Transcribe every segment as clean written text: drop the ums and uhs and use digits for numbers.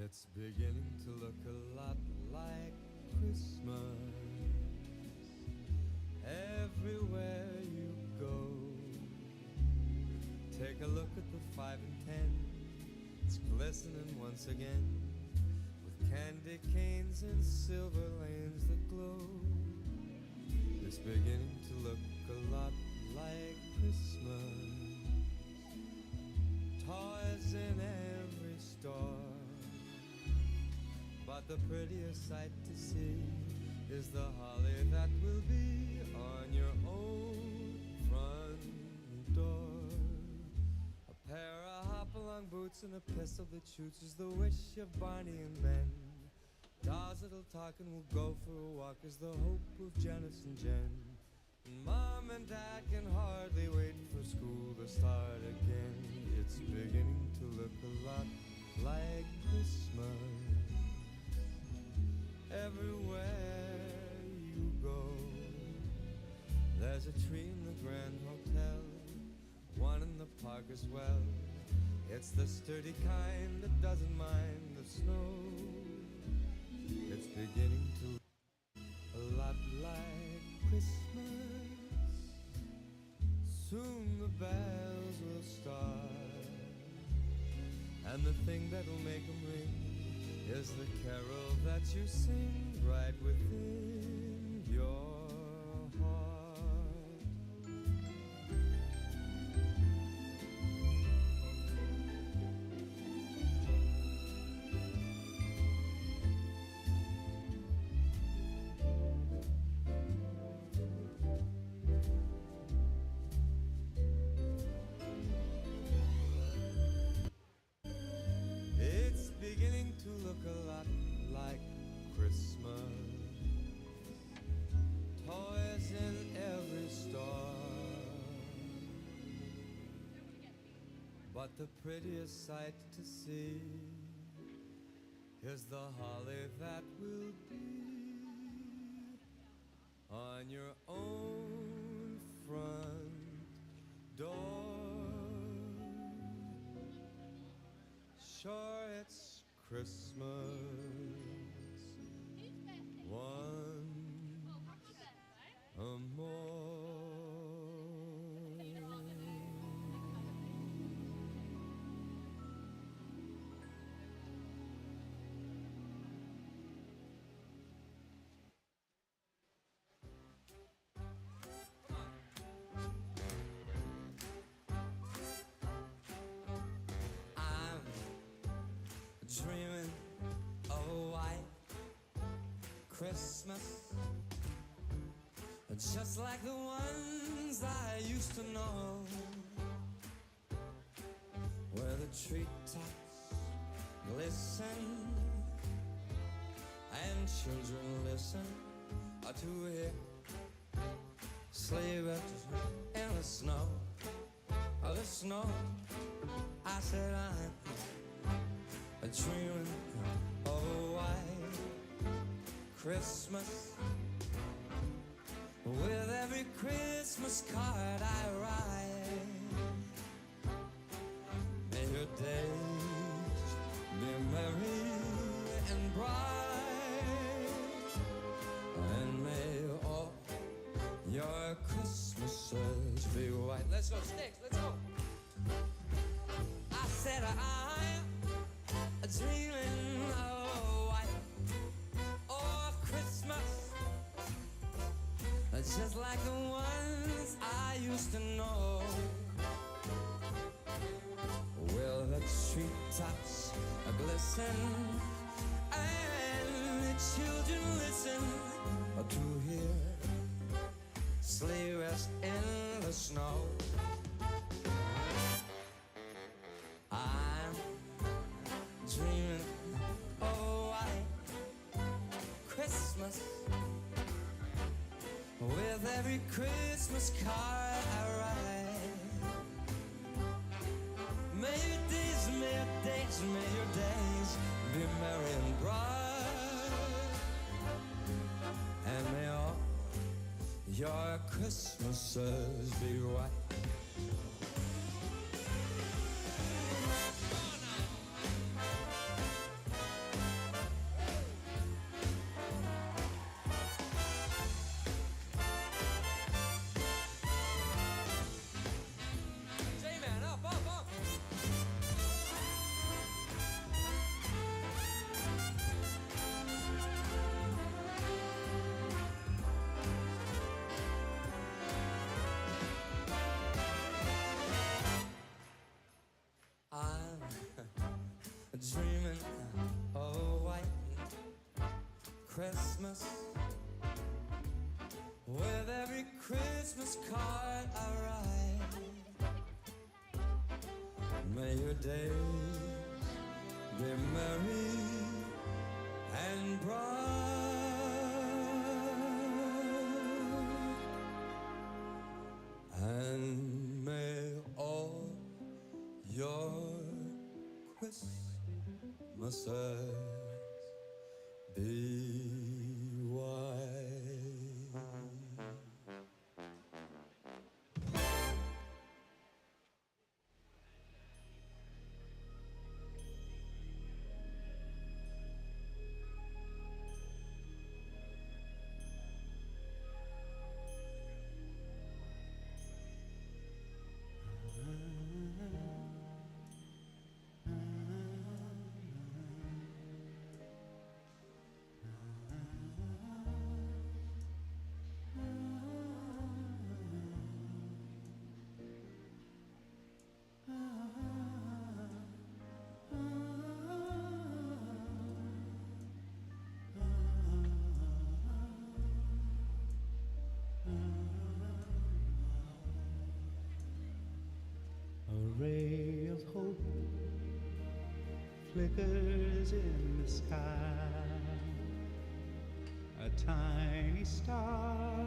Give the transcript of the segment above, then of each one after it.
It's beginning to look a lot like Christmas everywhere you go. Take a look at the 5 and 10. It's glistening once again with candy canes and silver lanes that glow. It's beginning to look a lot like Christmas. Toys in every store, but the prettiest sight to see is the holly that will be on your own front door. A pair of hop-along boots and a pistol that shoots is the wish of Barney and Ben. Dolls that'll talk and will go for a walk is the hope of Janice and Jen. And Mom and Dad can hardly wait for school to start again. It's beginning to look a lot like Christmas everywhere you go. There's a tree in the Grand Hotel, one in the park as well. It's the sturdy kind that doesn't mind the snow. It's beginning to look a lot like Christmas. Soon the bells will start, and the thing that'll make them ring is the carol that you sing right within your heart. It's beginning to look a lot like Christmas. Toys in every store, but the prettiest sight to see is the holly that will be on your own front door. Sure, it's Christmas once more. I'm dreaming of a white Christmas, just like the ones I used to know, where the treetops glisten and children listen to hear sleigh bells in the snow. Oh, the snow. I said I'm dreaming of a white Christmas, with every Christmas card I write. May your days be merry and bright, and may all your Christmases be white. Let's go, Sticks, let's go. I said I'm dreaming of a white Christmas, just like the ones I used to know, where the treetops glisten and the children listen to hear sleigh bells in the snow. I'm dreaming of a white Christmas, with every Christmas card I write. May your days, may your days, may your days be merry and bright, and may all your Christmases be white. Christmas. With every Christmas card I write, may your days be merry and bright, and may all your Christmases be white. A ray of hope flickers in the sky. A tiny star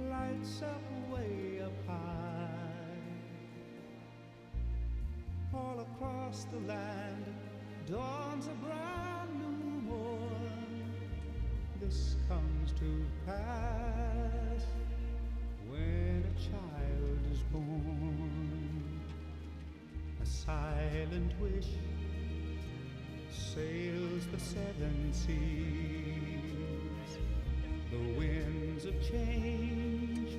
lights up way up high. All across the land dawns a brand new morn. This comes to pass when a child is born. A silent wish sails the seven seas. The winds of change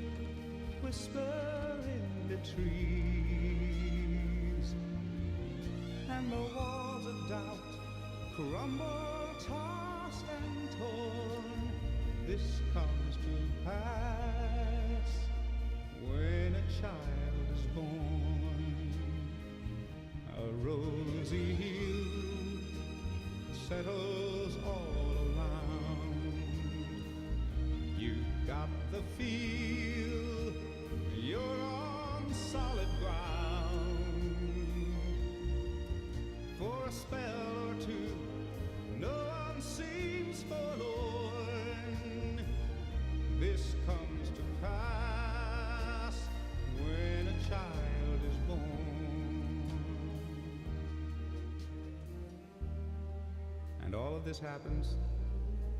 whisper in the trees, and the walls of doubt crumble, tossed and torn. This comes to pass when a child is born. A rosy hue settles all around. You've got the feel you're on solid ground. For a spell or two, no one seems forlorn. This comes to pass when a child is born. And all of this happens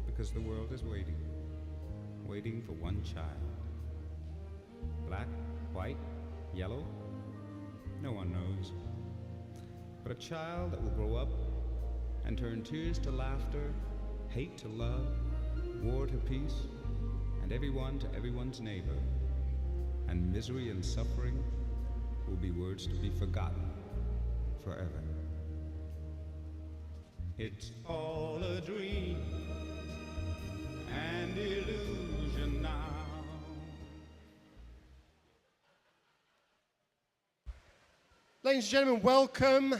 because the world is waiting for one child. Black, white, yellow, no one knows. But a child that will grow up and turn tears to laughter, hate to love, war to peace, and everyone to everyone's neighbor. And misery and suffering will be words to be forgotten forever. It's all a dream and illusion now. Ladies and gentlemen, welcome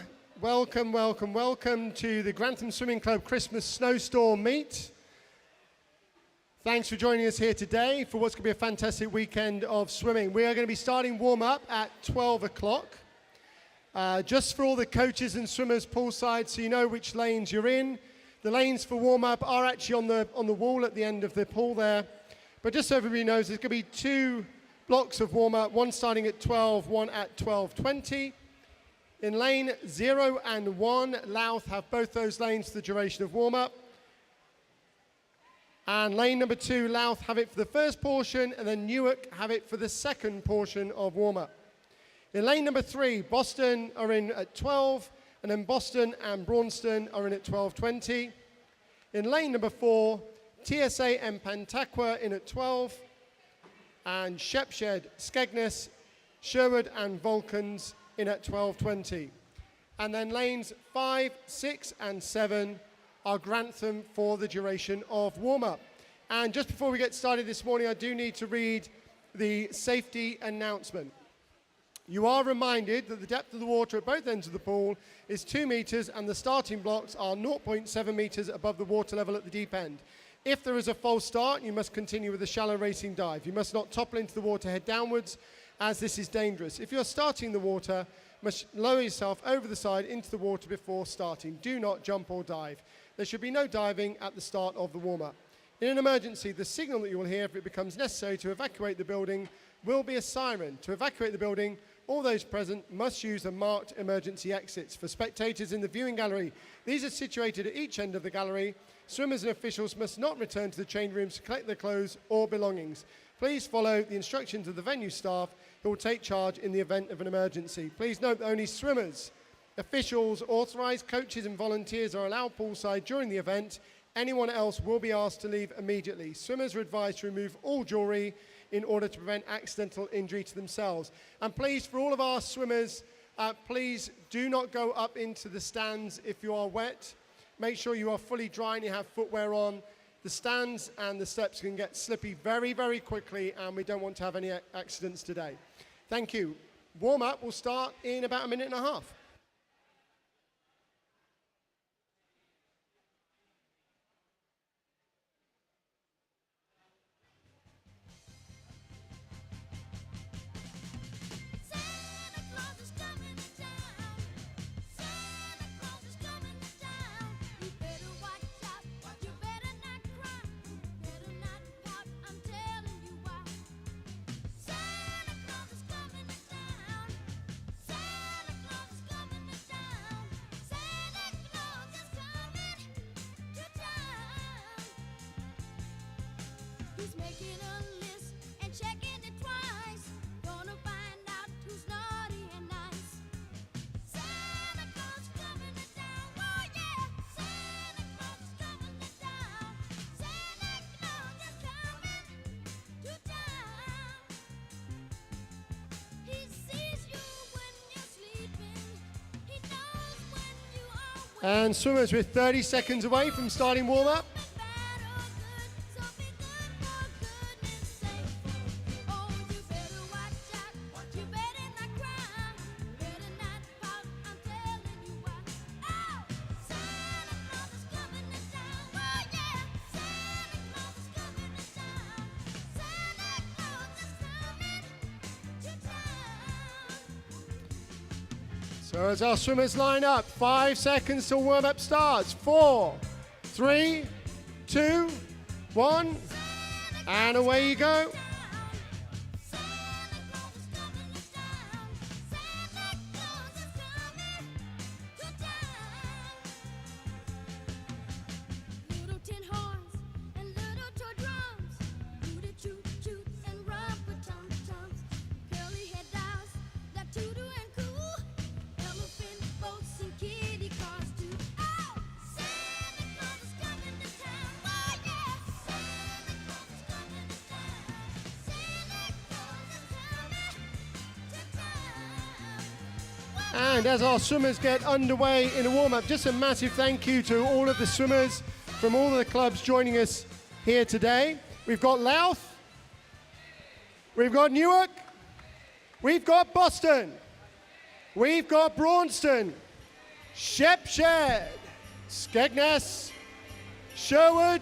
to the Grantham Swimming Club Christmas Snowstorm meet. Thanks for joining us here today for what's going to be a fantastic weekend of swimming. We are going to be starting warm-up at 12 o'clock. Just for all the coaches and swimmers poolside, so you know which lanes you're in. The lanes for warm-up are actually on the wall at the end of the pool there. But just so everybody knows, there's going to be two blocks of warm-up, one starting at 12, one at 12:20. In lane 0 and 1, Louth have both those lanes for the duration of warm-up. And lane number 2, Louth have it for the first portion, and then Newark have it for the second portion of warm-up. In lane number 3, Boston are in at 12, and then Boston and Braunston are in at 12:20. In lane number 4, TSA and Pantaqua in at 12, and Shepshed, Skegness, Sherwood and Vulcans in at 12:20. And then lanes 5, 6 and 7 are Grantham for the duration of warm-up. And just before we get started this morning, I do need to read the safety announcement. You are reminded that the depth of the water at both ends of the pool is 2 meters and the starting blocks are 0.7 meters above the water level at the deep end. If there is a false start, you must continue with a shallow racing dive. You must not topple into the water head downwards, as this is dangerous. If you're starting the water, you must lower yourself over the side into the water before starting. Do not jump or dive. There should be no diving at the start of the warm-up. In an emergency, the signal that you will hear if it becomes necessary to evacuate the building will be a siren. To evacuate the building, all those present must use the marked emergency exits. For spectators in the viewing gallery, these are situated at each end of the gallery. Swimmers and officials must not return to the change rooms to collect their clothes or belongings. Please follow the instructions of the venue staff who will take charge in the event of an emergency. Please note that only swimmers, officials, authorised coaches and volunteers are allowed poolside during the event. Anyone else will be asked to leave immediately. Swimmers are advised to remove all jewellery in order to prevent accidental injury to themselves. And please, for all of our swimmers, please do not go up into the stands if you are wet. Make sure you are fully dry and you have footwear on. The stands and the steps can get slippy very, very quickly, and we don't want to have any accidents today. Thank you. Warm-up will start in about a minute and a half. He's making a list and checking it twice. Gonna find out who's naughty and nice. Santa Claus coming to town. Oh yeah, Santa Claus is coming to town. Santa Claus is coming to town. He sees you when you're sleeping. He knows when you are And swimmers, we're 30 seconds away from starting warm-up. So as our swimmers line up, 5 seconds till warm-up starts. 4, 3, 2, 1, and away you go. Little tin horns and little toy drums, toot toot toot and rubber tum tums, curly head dolls that toot and cool, elephant boats and kitty cars too. Oh, Santa Claus is coming to town. Oh yeah, Santa Claus is coming to town. Santa Claus is coming to town. And as our swimmers get underway in a warm-up, just a massive thank you to all of the swimmers from all of the clubs joining us here today. We've got Louth, we've got Newark, we've got Boston, we've got Braunston, Shepshed, Skegness, Sherwood,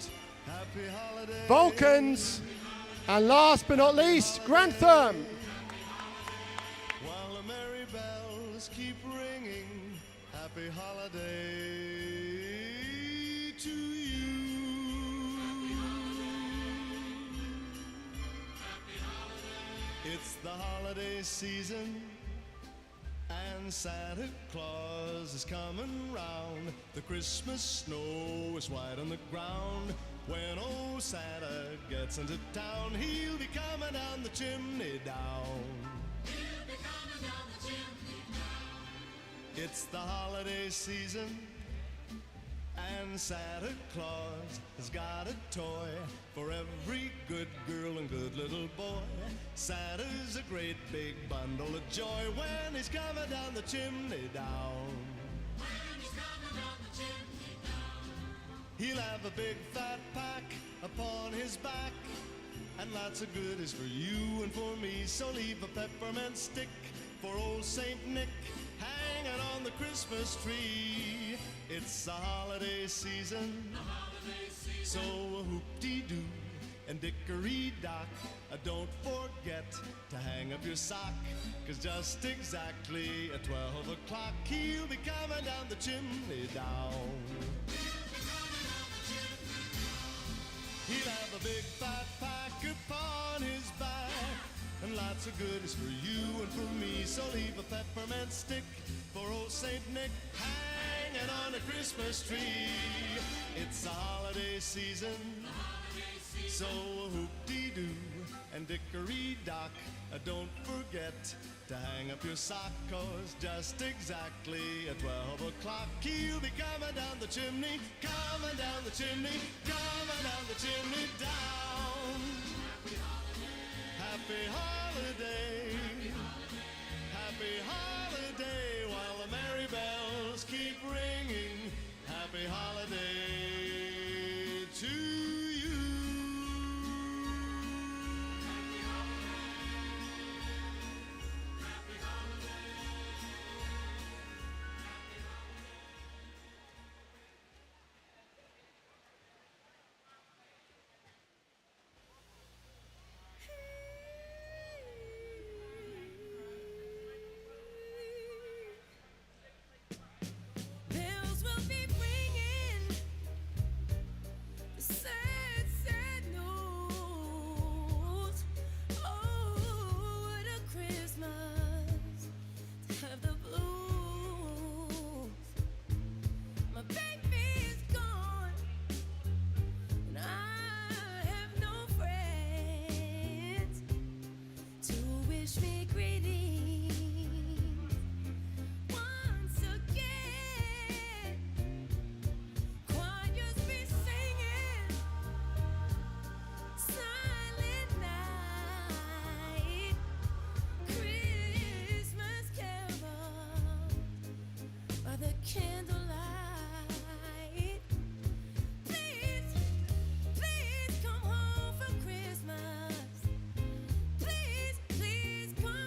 Vulcans, and last but not least, Grantham. While the merry bells keep ringing, happy holiday to you. It's the holiday season, and Santa Claus is coming round. The Christmas snow is white on the ground. When old Santa gets into town, he'll be coming down the chimney down. It's the holiday season, and Santa Claus has got a toy for every good girl and good little boy. Santa's a great big bundle of joy when he's coming down the chimney down. He'll have a big fat pack upon his back, and lots of goodies for you and for me. So leave a peppermint stick for old Saint Nick hanging on the Christmas tree. It's the holiday season, So whoop-dee-doo and dickory-dock, don't forget to hang up your sock, 'cause just exactly at 12 o'clock he'll be coming down the chimney down. He'll have a big fat pack upon his back, and lots of goodies for you and for me. So leave a peppermint stick for old Saint Nick hanging on a Christmas tree. It's the holiday season, so whoop-dee-doo and dickory-dock, don't forget to hang up your sock, 'cause just exactly at 12 o'clock he'll be coming down the chimney, coming down the chimney, coming down the chimney down. Happy holiday, happy holiday, while the merry bells keep ringing. Happy holiday to you. Bells will be ringing, the sad, sad news. Oh, what a Christmas to have the blues. My baby is gone, and I have no friends to wish me greetings. Once again, choirs be singing, silent night, Christmas carols by the candlelight. Please, please come home for Christmas. Please, please come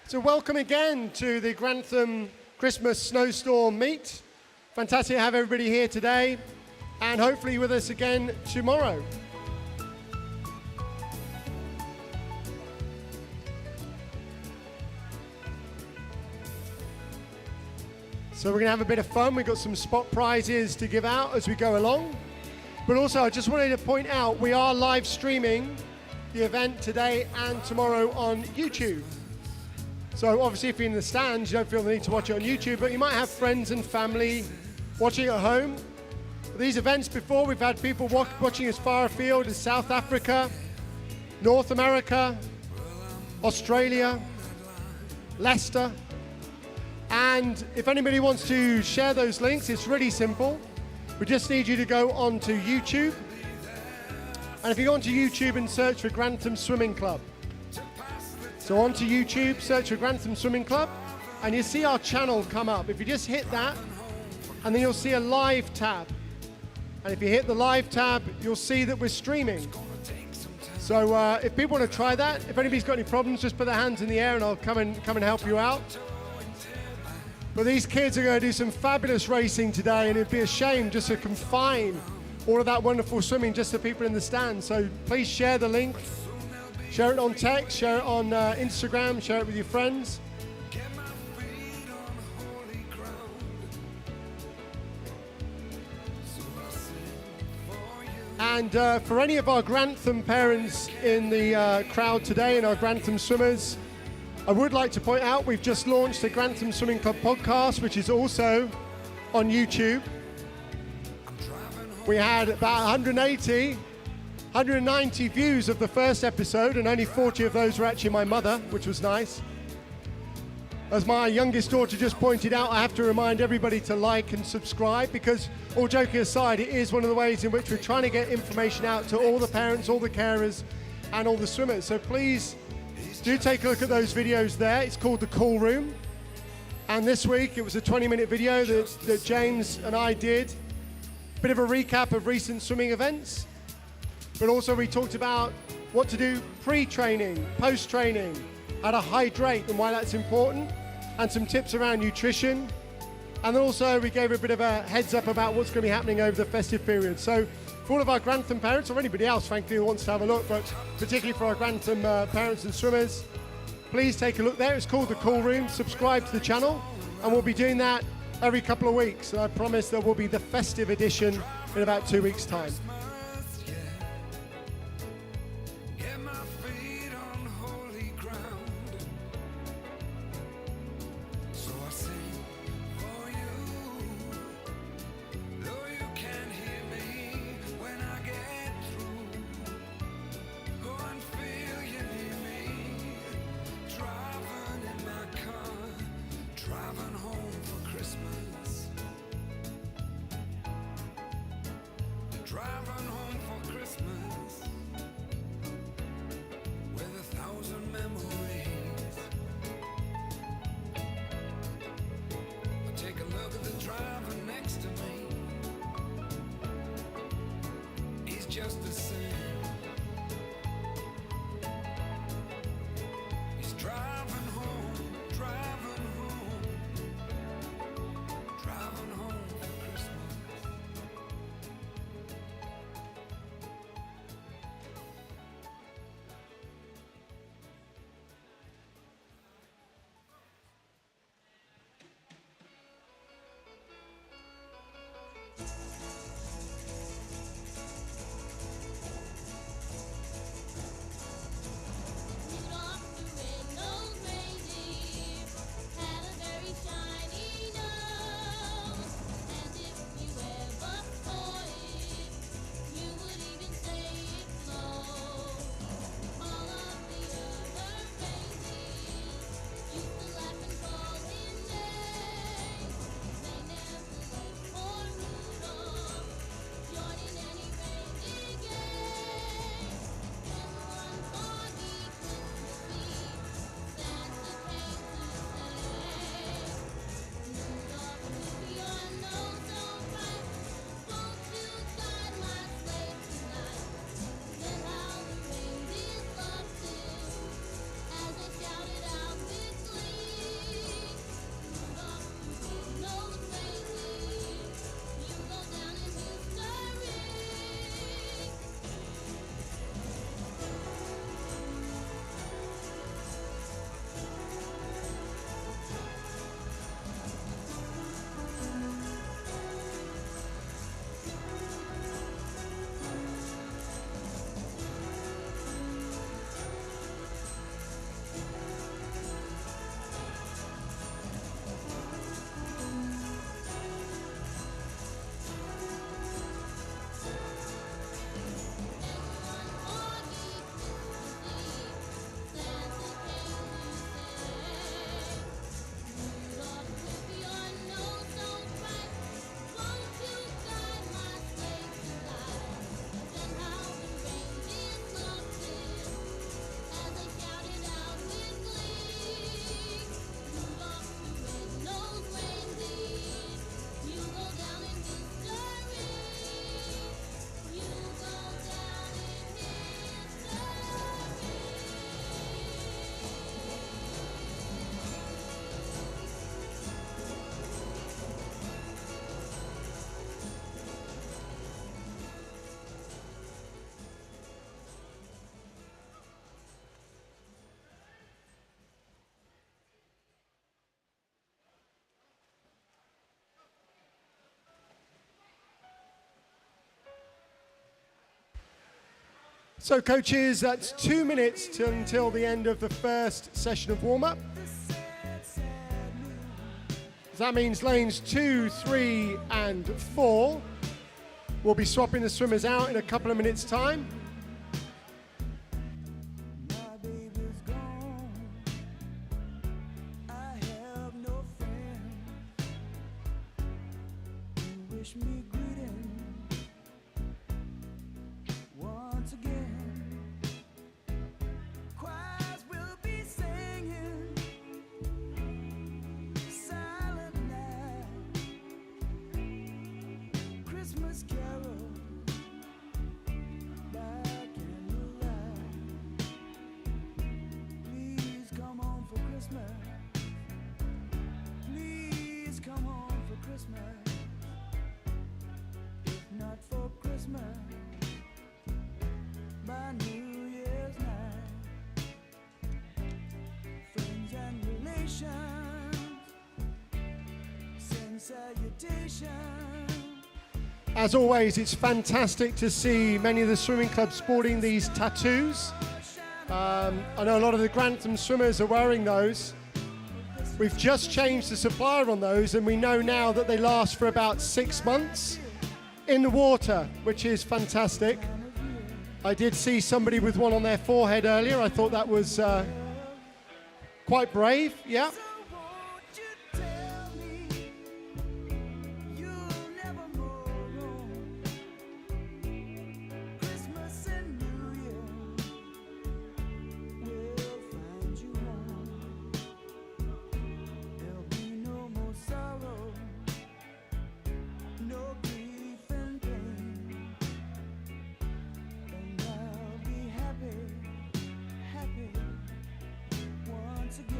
So welcome again to the Grantham Christmas Snowstorm meet. Fantastic to have everybody here today, and hopefully with us again tomorrow. So we're going to have a bit of fun. We've got some spot prizes to give out as we go along. But also, I just wanted to point out, we are live streaming the event today and tomorrow on YouTube. So obviously, if you're in the stands, you don't feel the need to watch it on YouTube, but you might have friends and family watching at home. These events before, we've had people watching as far afield as South Africa, North America, Australia, Leicester. And if anybody wants to share those links, it's really simple. We just need you to go onto YouTube. And if you go onto YouTube and search for Grantham Swimming Club. So onto YouTube, search for Grantham Swimming Club, and you see our channel come up. If you just hit that, and then you'll see a live tab. And if you hit the live tab, you'll see that we're streaming. So if people want to try that, if anybody's got any problems, just put their hands in the air and I'll come and help you out. But these kids are going to do some fabulous racing today, and it'd be a shame just to confine all of that wonderful swimming just to people in the stands. So please share the link. Share it on text, share it on Instagram, share it with your friends. And for any of our Grantham parents in the crowd today and our Grantham swimmers, I would like to point out we've just launched the Grantham Swimming Club podcast, which is also on YouTube. We had about 190 views of the first episode, and only 40 of those were actually my mother, which was nice. As my youngest daughter just pointed out, I have to remind everybody to like and subscribe, because, all joking aside, it is one of the ways in which we're trying to get information out to all the parents, all the carers, and all the swimmers. So please do take a look at those videos there. It's called The Cool Room. And this week, it was a 20-minute video that James and I did. Bit of a recap of recent swimming events. But also we talked about what to do pre-training, post-training, how to hydrate and why that's important, and some tips around nutrition. And then also we gave a bit of a heads up about what's going to be happening over the festive period. So for all of our Grantham parents, or anybody else frankly who wants to have a look, but particularly for our Grantham parents and swimmers, please take a look there. It's called The Cool Room. Subscribe to the channel, and we'll be doing that every couple of weeks. And I promise there will be the festive edition in about 2 weeks' time. Driving home for Christmas with 1,000 memories. I take a look at the driver next to me. He's just the same. He's driving home, driving home, driving home for Christmas. So coaches, that's 2 minutes until the end of the first session of warm-up. That means lanes 2, 3 and 4 will be swapping the swimmers out in a couple of minutes' time. My baby's gone. I have no friend who wish me greeting once again. Choirs will be singing Silent Night, Christmas carol by candlelight. Please come home for Christmas. Please come home for Christmas. If not for Christmas, by New Year's night. Friends and relations send salutations. As always, it's fantastic to see many of the swimming clubs sporting these tattoos. I know a lot of the Grantham swimmers are wearing those. We've just changed the supplier on those, and we know now that they last for about 6 months in the water, which is fantastic. I did see somebody with one on their forehead earlier. I thought that was quite brave, yeah. So won't you tell me you'll never more roam? Christmas and New Year will find you home. There'll be no more sorrow, no grief and pain, and I'll be happy, happy once again.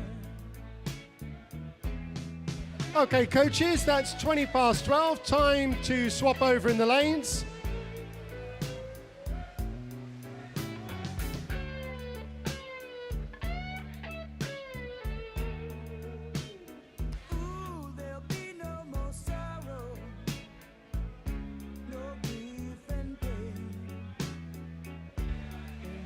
Okay, coaches, that's 20 past 12. Time to swap over in the lanes. Ooh, there'll be no more sorrow, no grief and pain.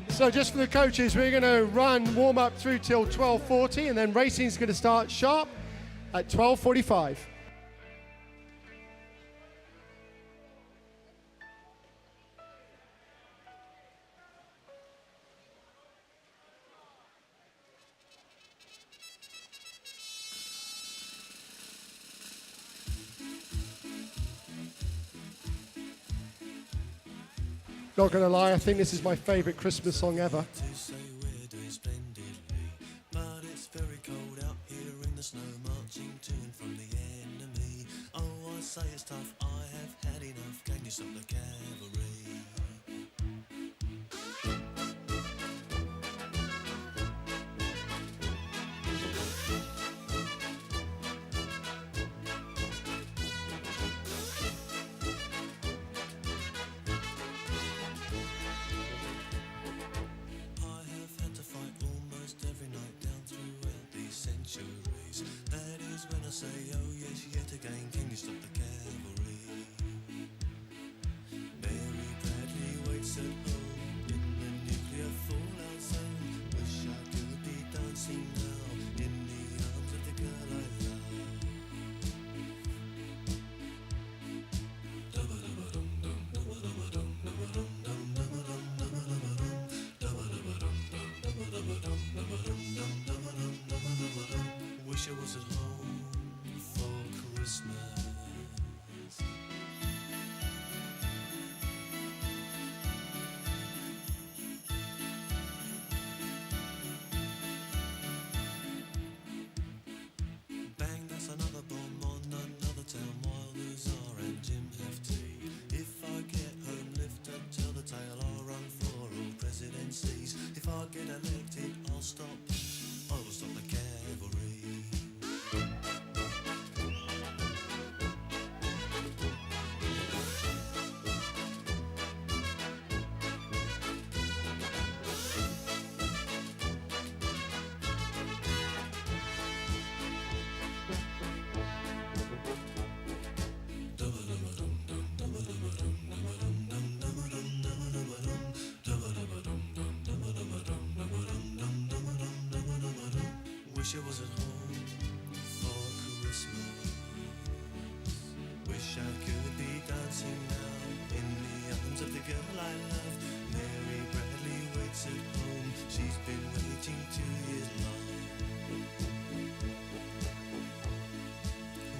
So just for the coaches, we're going to run warm up through till 12:40, and then racing's going to start sharp at 12:45. Not going to lie, I think this is my favourite Christmas song ever. To say we're doing splendidly, but it's very cold out here in the snow, marching to and from the enemy. Oh, I say it's tough, I have had enough. Can you stop the cavalry? I have had to fight almost every night down throughout these centuries. That is when I say, oh yes, yet again, can you stop the cavalry? Mary Bradley waits at home in the nuclear fallout zone. Wish I could be dancing now in the arms of the girl I love. Wish I was at home for Christmas. Wish I was at home for Christmas. Wish I could be dancing now in the arms of the girl I love. Mary Bradley waits at home. She's been waiting 2 years long.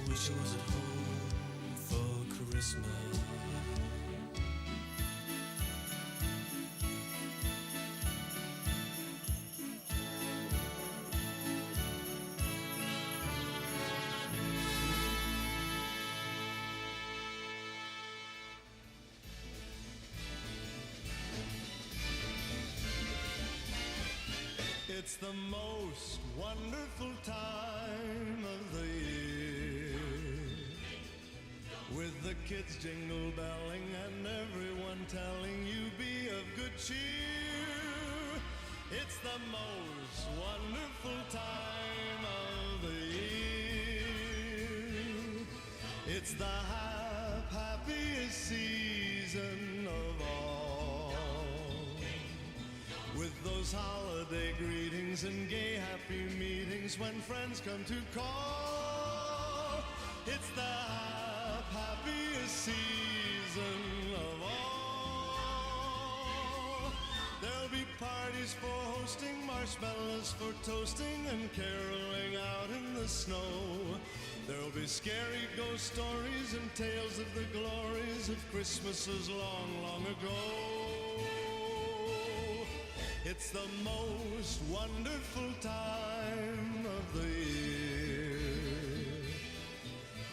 Wish I was at home for Christmas. It's the most wonderful time of the year, with the kids jingle belling and everyone telling you be of good cheer. It's the most wonderful time of the year. It's the happiest season of all, with those holiday greetings and gay happy meetings when friends come to call. It's the happiest season of all. There'll be parties for hosting, marshmallows for toasting, and caroling out in the snow. There'll be scary ghost stories and tales of the glories of Christmases long, long ago. It's the most wonderful time of the year.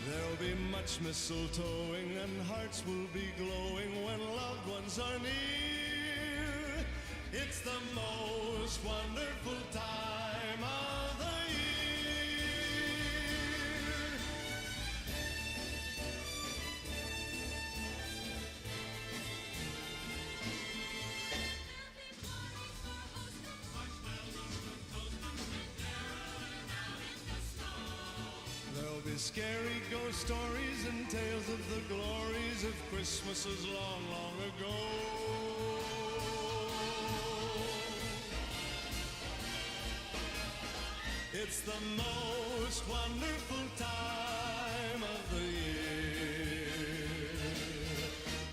There'll be much mistletoeing and hearts will be glowing when loved ones are near. It's the most wonderful time of the year. There'll be scary ghost stories and tales of the glories of Christmases long, long ago. It's the most wonderful time of the year.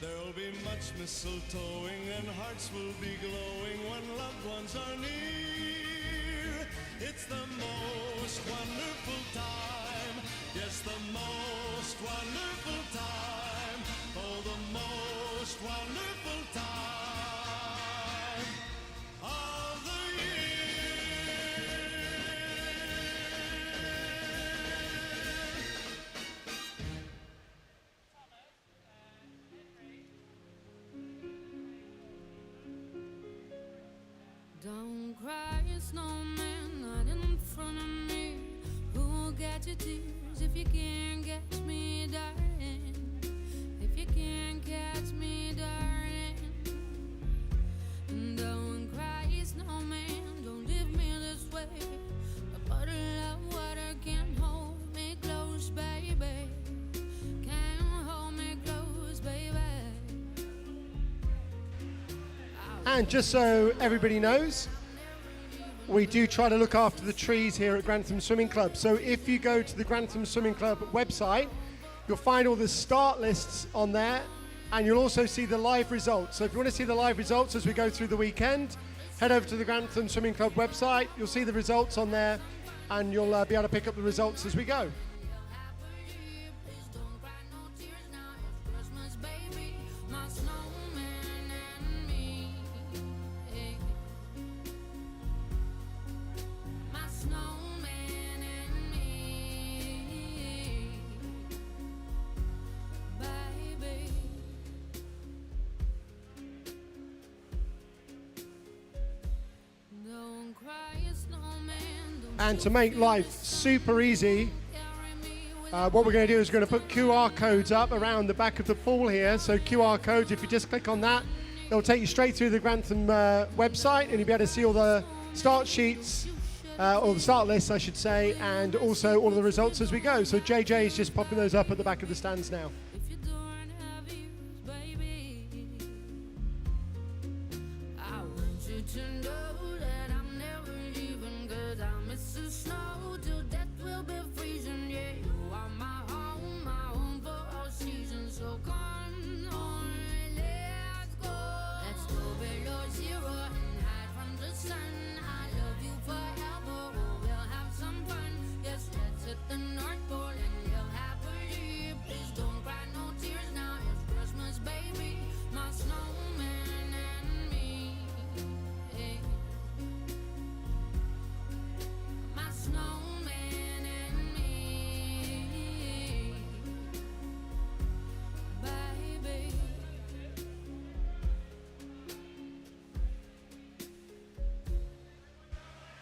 There'll be much mistletoeing and hearts will be glowing when loved ones are near. It's the most wonderful time. Yes, the most wonderful time. Oh, the most wonderful time of the year. Don't cry, snowman, not in front of me. Who'll get your tears if you can't catch me, darling? If you can't catch me, darling. Don't cry, snowman, don't leave me this way. A bottle of water can't hold me close, baby. Can't hold me close, baby. And just so everybody knows, we do try to look after the trees here at Grantham Swimming Club. So if you go to the Grantham Swimming Club website, you'll find all the start lists on there, and you'll also see the live results. So if you want to see the live results as we go through the weekend, head over to the Grantham Swimming Club website. You'll see the results on there, and you'll be able to pick up the results as we go. And to make life super easy, what we're going to do is we're going to put QR codes up around the back of the pool here. So QR codes, if you just click on that, it'll take you straight through the Grantham website, and you'll be able to see all the start sheets, or the start lists, I should say, and also all of the results as we go. So JJ is just popping those up at the back of the stands now. To know that I'm never leaving, 'cause I miss the snow.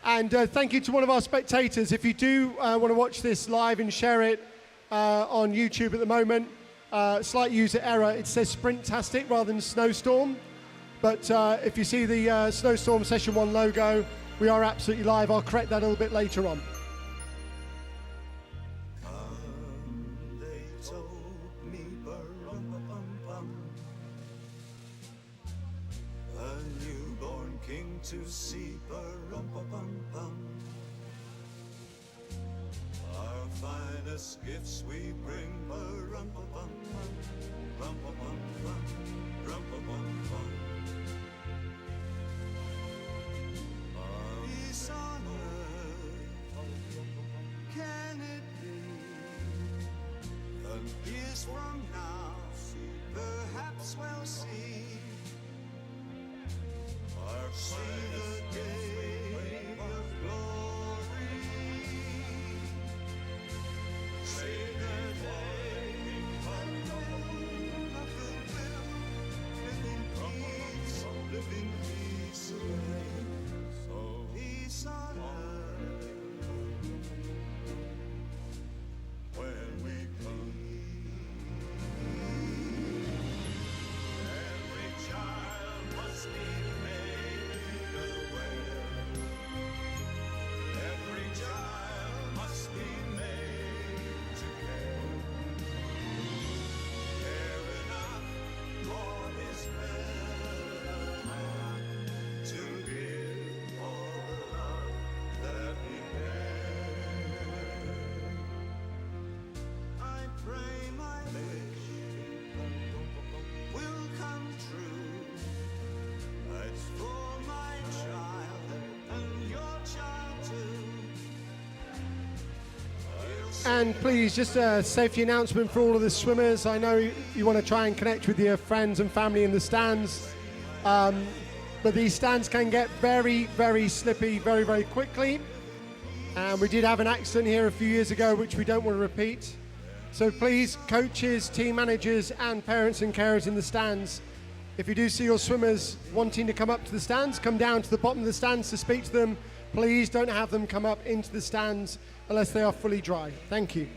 And thank you to one of our spectators. If you do want to watch this live and share it on YouTube at the moment, slight user error. It says Sprintastic rather than Snowstorm. But if you see the Snowstorm Session 1 logo, we are absolutely live. I'll correct that a little bit later on. They told me, bum, a newborn king to see, bum. Our finest gifts we bring, bum, peace on earth, can it be? And years from now, perhaps we'll see the day of glory. See the day of the will, living peace away. So peace on earth when we come. Every child must be made aware. Every child must be made to care. Care enough for his fellow man to give all the love that he can. I pray my wish will come true. It's for my child and your child too. And please, just a safety announcement for all of the swimmers. I know you want to try and connect with your friends and family in the stands, but these stands can get very, very slippy very, very quickly. And we did have an accident here a few years ago, which we don't want to repeat. So please, coaches, team managers, and parents and carers in the stands, if you do see your swimmers wanting to come up to the stands, come down to the bottom of the stands to speak to them. Please don't have them come up into the stands unless they are fully dry. Thank you.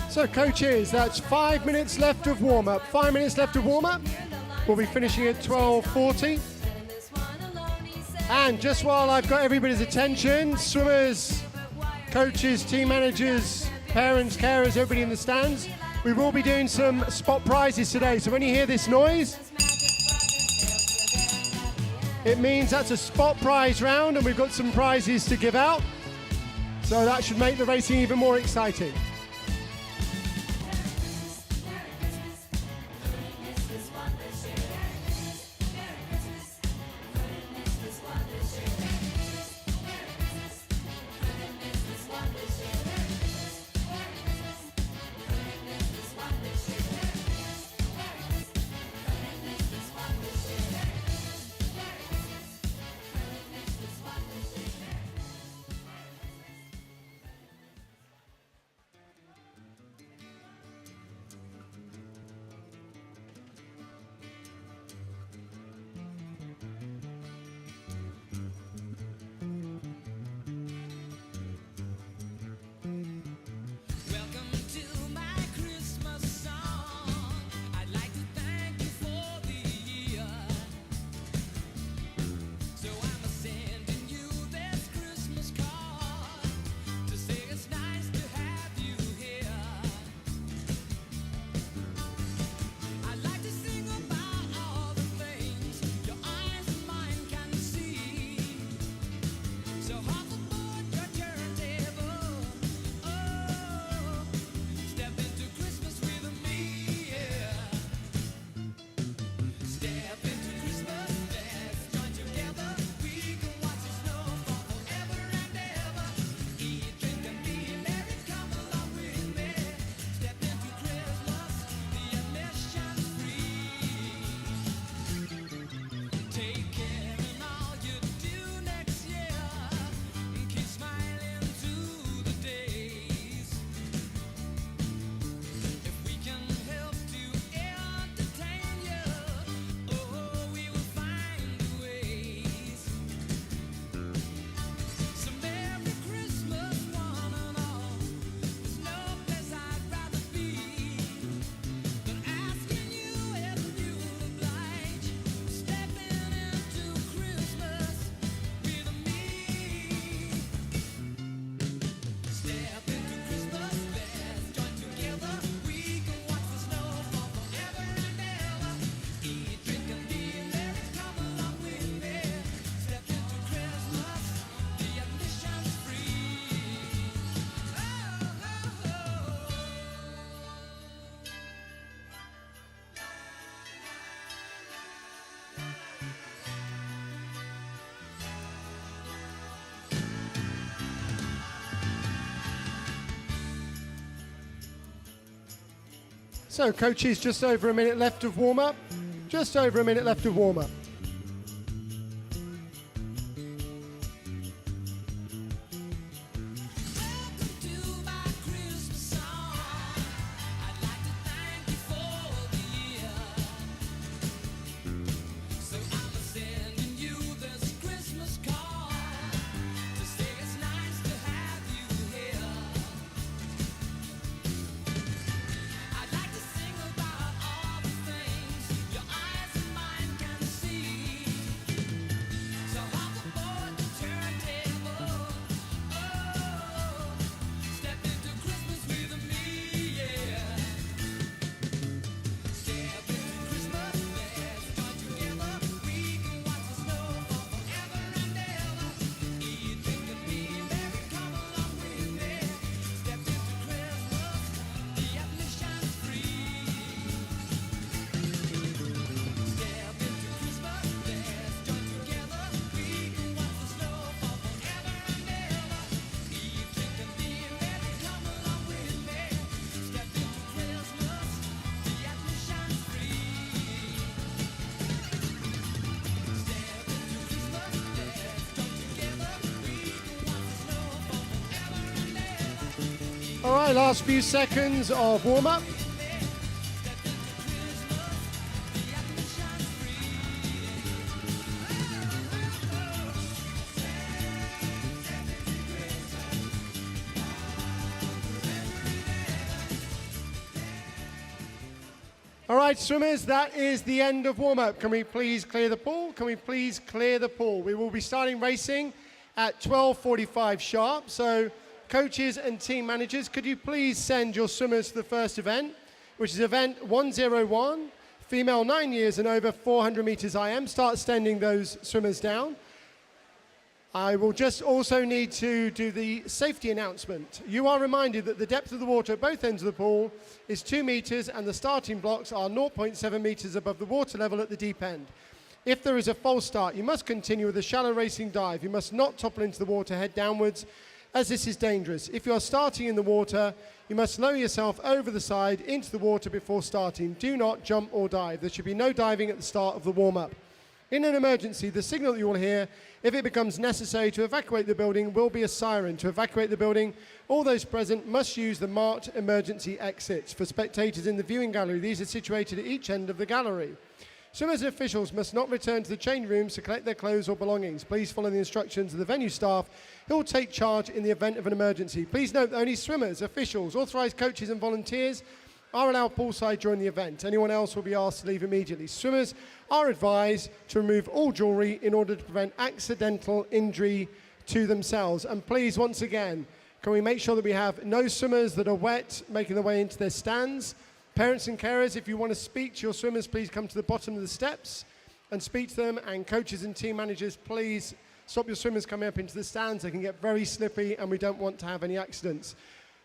So coaches, that's 5 minutes left of warm-up. 5 minutes left of warm-up. We'll be finishing at 12:40. And just while I've got everybody's attention, swimmers, coaches, team managers, parents, carers, everybody in the stands, we will be doing some spot prizes today. So when you hear this noise, it means that's a spot prize round and we've got some prizes to give out. So that should make the racing even more exciting. Welcome to my Christmas song. I'd like to thank you for the year. So I'm sending you this Christmas card to say it's nice to have you here. I'd like to sing about all the things your eyes and mine can see. So hop aboard your turntable. Oh, step into Christmas with me, yeah. Step into Christmas, let's join together. We can watch the snow fall forever and ever. Eat, drink, and be merry. Come along with me. Step into Christmas, the admission's free. Take care in all you do next year. Keep smiling through the days. If we can help to entertain you, oh, we will find ways. So Merry Christmas, one and all. There's no place I'd rather be than asking you if you'd oblige stepping into Christmas with me. Step into Christmas, let's join together. We can watch the snow fall forever and ever. Eat, drink, and be merry. Come along with me. Step into Christmas, the admission's free. So coaches, just over a minute left of warm-up. Just over a minute left of warm-up. Welcome to my Christmas song. I'd like to thank you for the year. So I'm sending you this Christmas card to say it's nice to have you here. I'd like to sing about all the things your eyes and mine can see. So hop aboard the turntable. Oh, step into Christmas with me, yeah. Step into Christmas, let's join together. We can watch the snow fall forever and ever. Eat, drink, and be merry. Come along with me. Step into Christmas, the admission's free. Step into Christmas, let's join together. We can watch the snow fall forever and ever. Eat, drink, and be merry. Come along with me. Step into Christmas, the admission's free. Step into Christmas, let's join together. We can watch the snow fall forever and ever. All right, last few seconds of warm-up. All right, swimmers, that is the end of warm-up. Can we please clear the pool? Can we please clear the pool? We will be starting racing at 12:45 sharp. So coaches and team managers, could you please send your swimmers to the first event, which is event 101, female 9 years and over, 400 meters IM. Start standing those swimmers down. I will just also need to do the safety announcement. You are reminded that the depth of the water at both ends of the pool is 2 meters and the starting blocks are 0.7 meters above the water level at the deep end. If there is a false start, you must continue with a shallow racing dive. You must not topple into the water head downwards, as this is dangerous. If you are starting in the water, you must lower yourself over the side into the water before starting. Do not jump or dive. There should be no diving at the start of the warm-up. In an emergency, the signal that you will hear, if it becomes necessary to evacuate the building, will be a siren. To evacuate the building, all those present must use the marked emergency exits. For spectators in the viewing gallery, these are situated at each end of the gallery. Swimmers and officials must not return to the change rooms to collect their clothes or belongings. Please follow the instructions of the venue staff who will take charge in the event of an emergency. Please note that only swimmers, officials, authorised coaches and volunteers are allowed poolside during the event. Anyone else will be asked to leave immediately. Swimmers are advised to remove all jewellery in order to prevent accidental injury to themselves. And please, once again, can we make sure that we have no swimmers that are wet making their way into their stands? Parents and carers, if you want to speak to your swimmers, please come to the bottom of the steps and speak to them. And coaches and team managers, please stop your swimmers coming up into the stands. They can get very slippy and we don't want to have any accidents.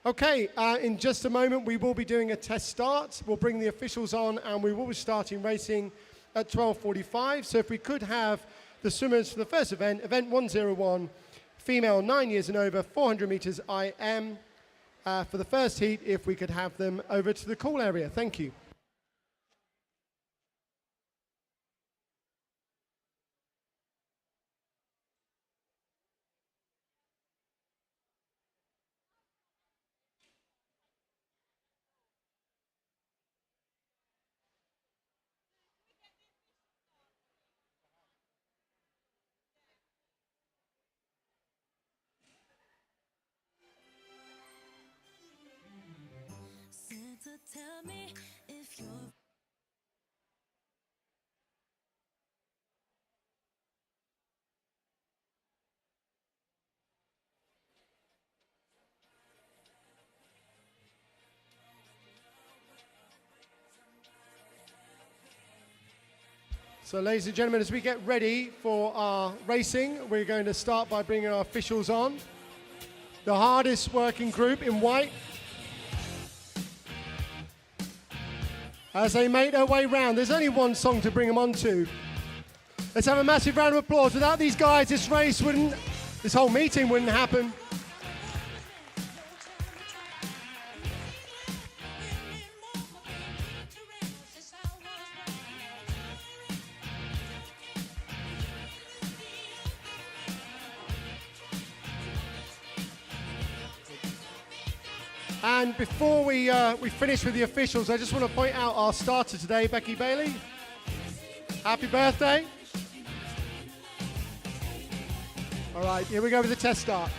Okay, in just a moment, we will be doing a test start. We'll bring the officials on and we will be starting racing at 12:45. So if we could have the swimmers for the first event, event 101, female 9 years and over, 400 meters IM. For the first heat, if we could have them over to the call area. Thank you. Santa, tell me if you're So ladies and gentlemen, as we get ready for our racing, we're going to start by bringing our officials on. The hardest working group in white. As they make their way round, there's only one song to bring them on to. Let's have a massive round of applause. Without these guys, this whole meeting wouldn't happen. And before we finish with the officials, I just want to point out our starter today, Becky Bailey. Happy birthday. All right, here we go with the test start.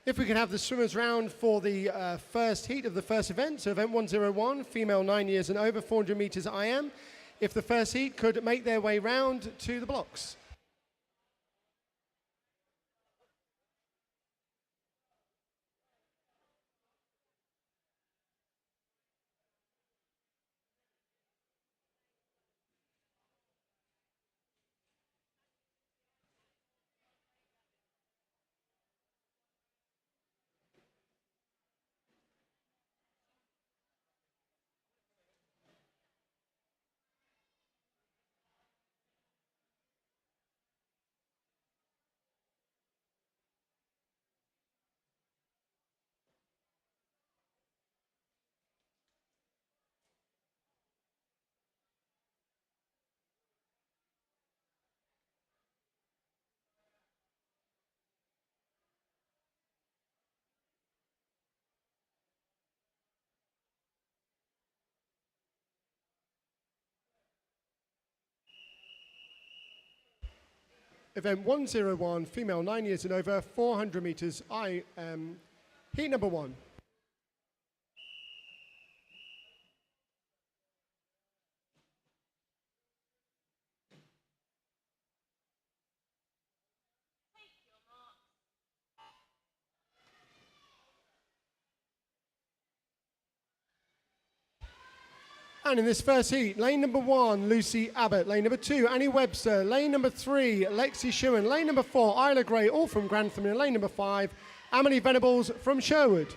If we can have the swimmers round for the first heat of the first event, so event 101, female 9 years and over, 400 meters IM. If the first heat could make their way round to the blocks. Event 101, female 9 years and over, 400 meters. Heat number 1. And in this first heat, lane number 1, Lucy Abbott. Lane number 2, Annie Webster. Lane number 3, Lexi Schumann. Lane number 4, Isla Gray, all from Grantham. And lane number 5, Amelie Venables from Sherwood.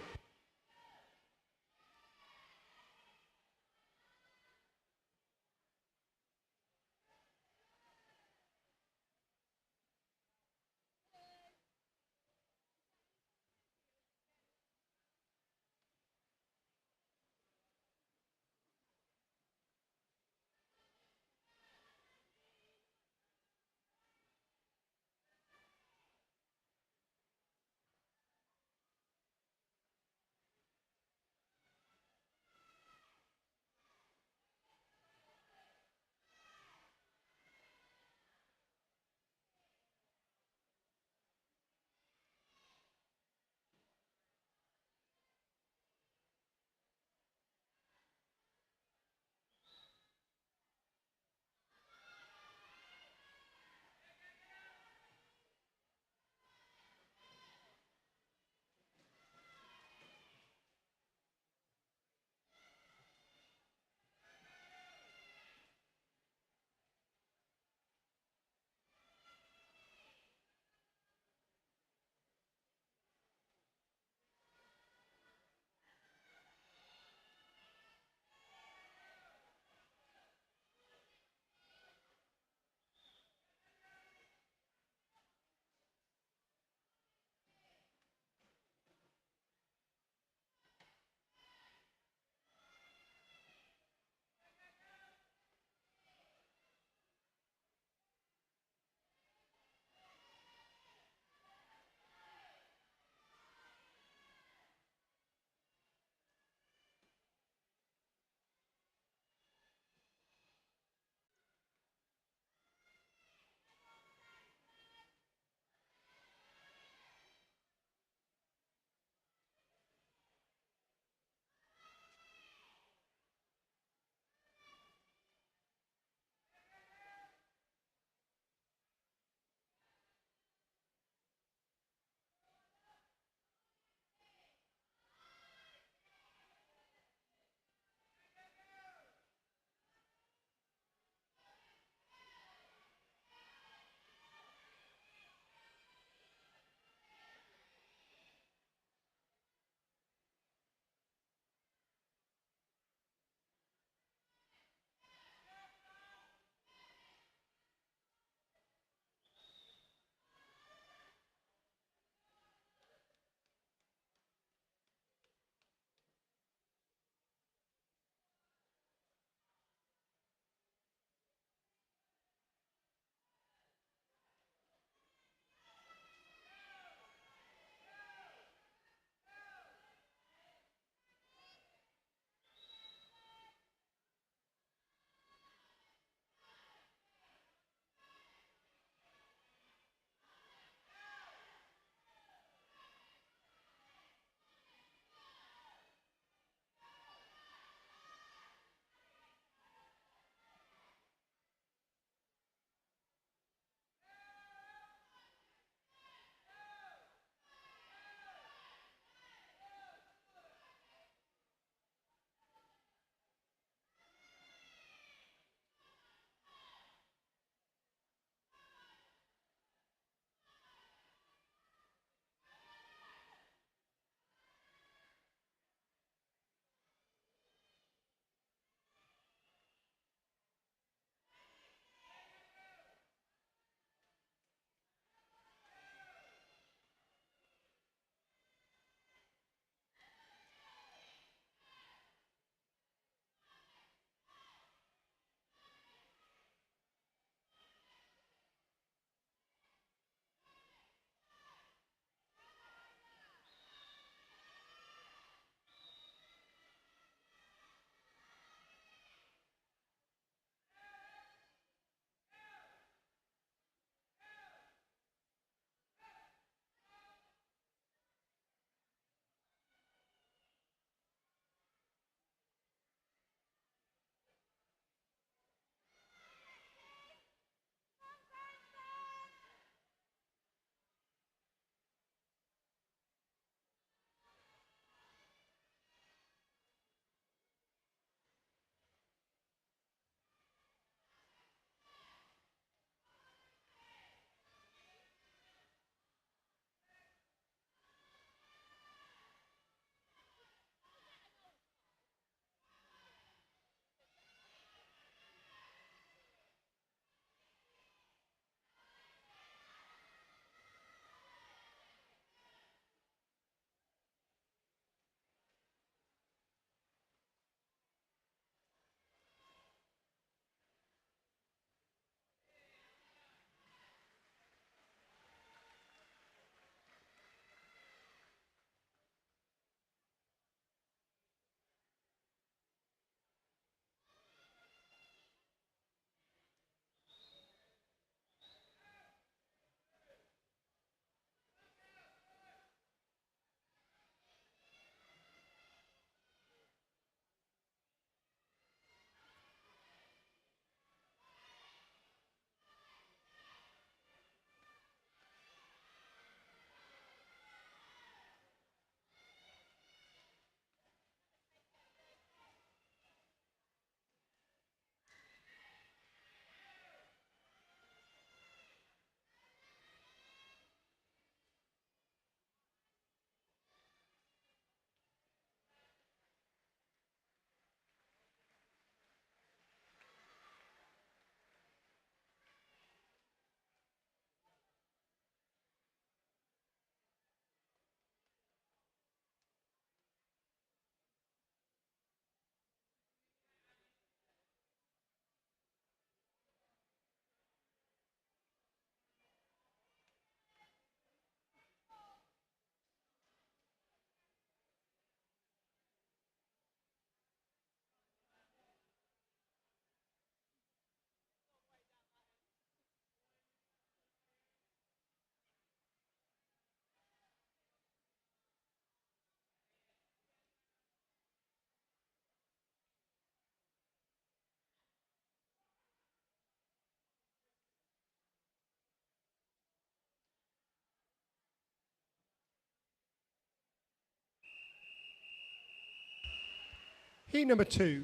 Heat number 2.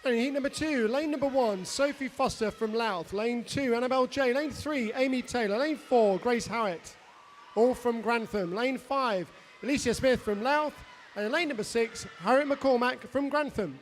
And in heat number 2, lane number 1, Sophie Foster from Louth. Lane 2, Annabelle J. Lane 3, Amy Taylor. Lane 4, Grace Howitt, all from Grantham. Lane 5, Alicia Smith from Louth. And in lane number 6, Harriet McCormack from Grantham.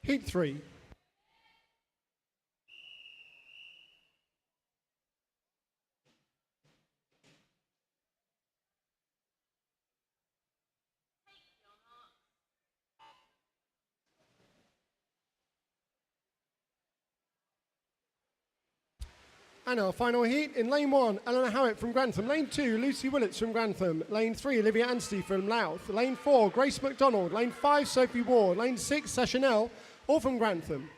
Heat 3. And our final heat in lane 1, Eleanor Howitt from Grantham. Lane 2, Lucy Willits from Grantham. Lane 3, Olivia Anstey from Louth. Lane 4, Grace McDonald. Lane 5, Sophie Ward. Lane 6, Sessionelle, all from Grantham.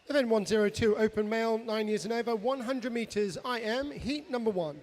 Event 102, open male, 9 years and over, 100 meters IM, heat number 1.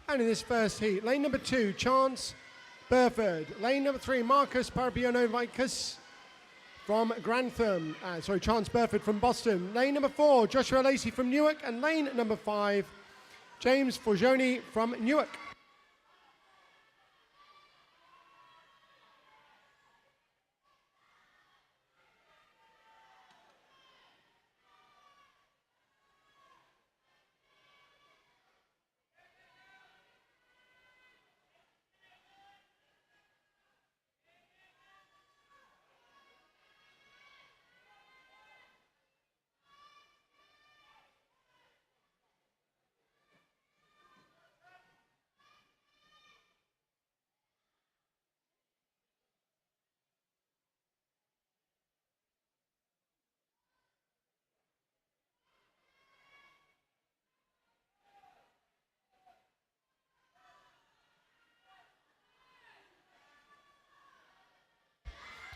And in this first heat, lane number 2, Chance Burford. Lane number 3, Marcus Parabionovicus from Grantham. Chance Burford from Boston. Lane number 4, Joshua Lacey from Newark. And lane number 5, James Forgioni from Newark.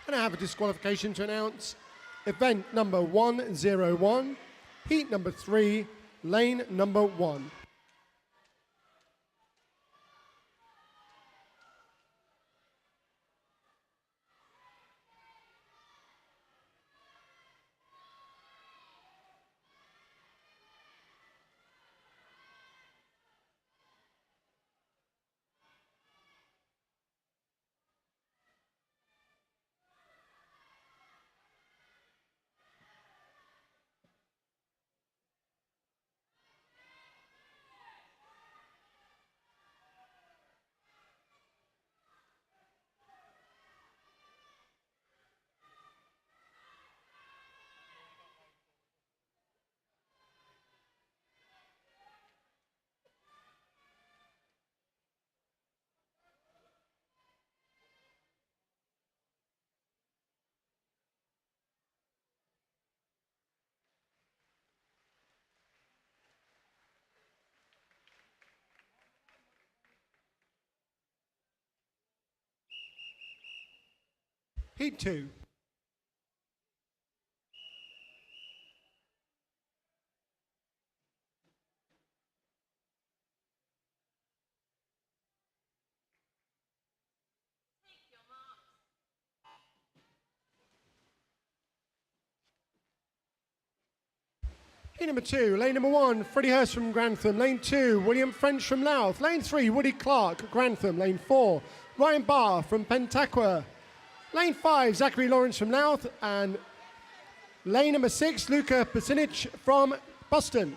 And I have a disqualification to announce. Event number 101, heat number 3, lane number 1. Heat 2. Heat number 2, lane number 1, Freddie Hurst from Grantham. Lane 2, William French from Louth. Lane 3, Woody Clark, Grantham. Lane 4, Ryan Barr from Pentaqua. Lane 5, Zachary Lawrence from Louth. And lane number 6, Luca Pasinic from Boston.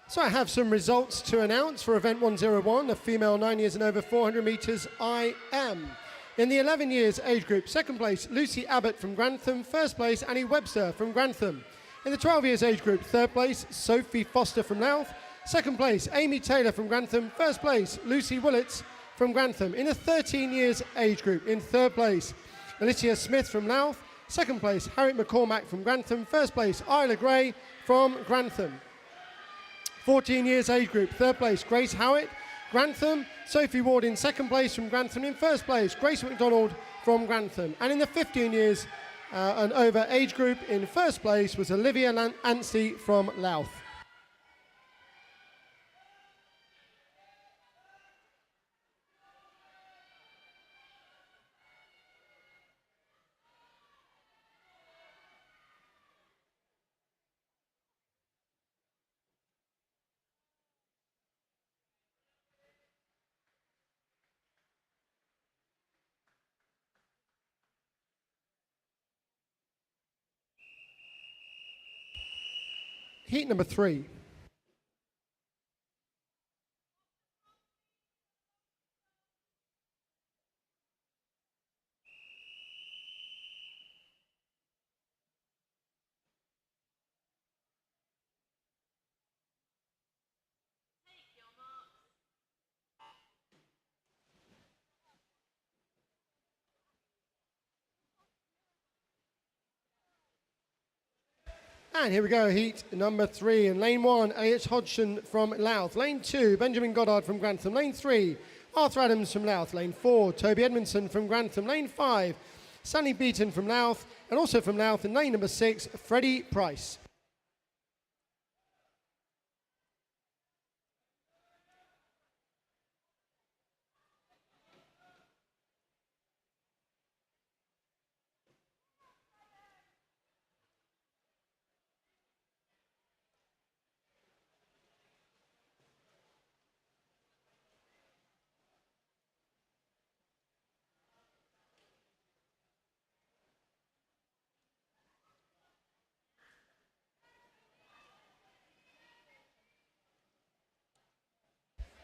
So I have some results to announce for event 101, a female 9 years and over 400 meters IM. In the 11 years age group, second place, Lucy Abbott from Grantham. First place, Annie Webster from Grantham. In the 12 years age group, third place, Sophie Foster from Louth. Second place, Amy Taylor from Grantham. First place, Lucy Willits from Grantham. In the 13 years age group, in third place, Alicia Smith from Louth. Second place, Harriet McCormack from Grantham. First place, Isla Gray from Grantham. 14 years age group, third place, Grace Howitt, Grantham. Sophie Ward in second place from Grantham. In first place, Grace McDonald from Grantham. And in the 15 years and over age group, in first place was Olivia Anstey from Louth. heat number 3. And here we go, heat number 3. In lane 1, A.H. Hodgson from Louth. Lane 2, Benjamin Goddard from Grantham. Lane 3, Arthur Adams from Louth. Lane 4, Toby Edmondson from Grantham. Lane 5, Stanley Beaton from Louth. And also from Louth in lane number 6, Freddie Price.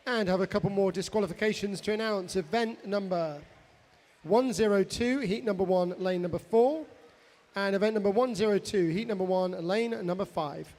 And have a couple more disqualifications to announce. Event number 102, heat number 1, lane number 4. And event number 102, heat number 1, lane number 5.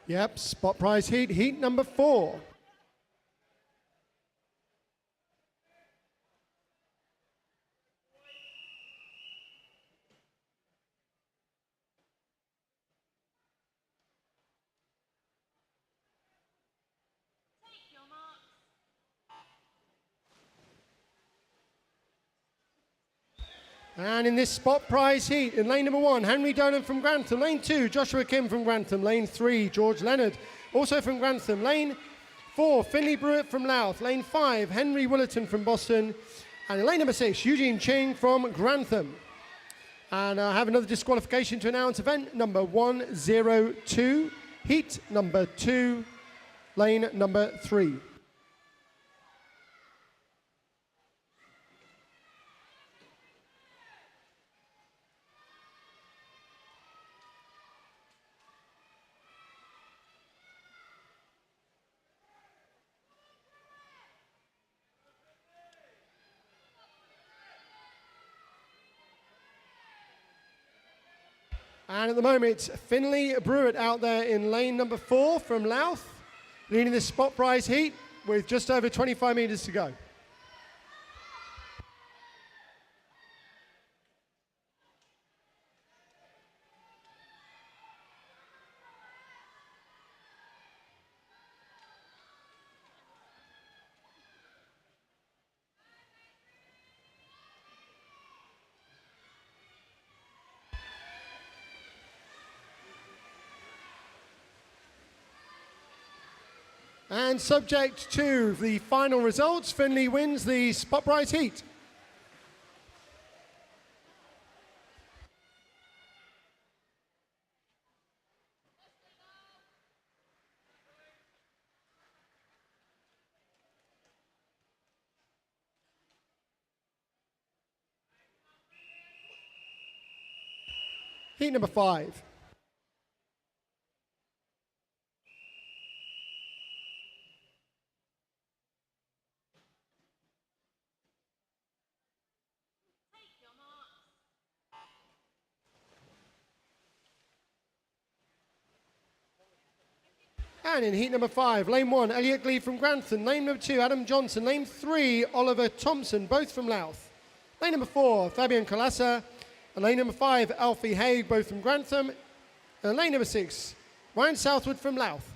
Yep, spot prize heat, heat number 4. And in this spot prize heat, in lane number 1, Henry Dolan from Grantham. Lane 2, Joshua Kim from Grantham. Lane 3, George Leonard, also from Grantham. Lane 4, Finley Brewitt from Louth. Lane 5, Henry Willerton from Boston. And in lane number 6, Eugene Ching from Grantham. And I have another disqualification to announce. Event number 102, heat number 2, lane number 3. And at the moment, Finley Brewitt out there in lane number 4 from Louth, leading this spot prize heat with just over 25 metres to go. And subject to the final results, Finley wins the spot prize heat. Heat number 5. And in heat number 5, lane 1, Elliot Glee from Grantham. Lane number 2, Adam Johnson. Lane 3, Oliver Thompson, both from Louth. Lane number 4, Fabian Colassa. And lane number 5, Alfie Haig, both from Grantham. And lane number 6, Ryan Southwood from Louth.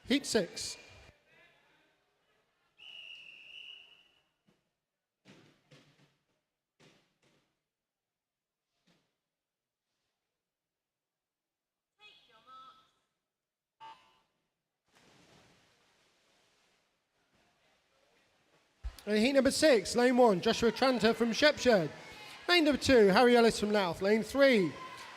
Heat 6. And heat number 6, lane 1, Joshua Tranter from Shepshed. Lane number 2, Harry Ellis from Louth. Lane 3,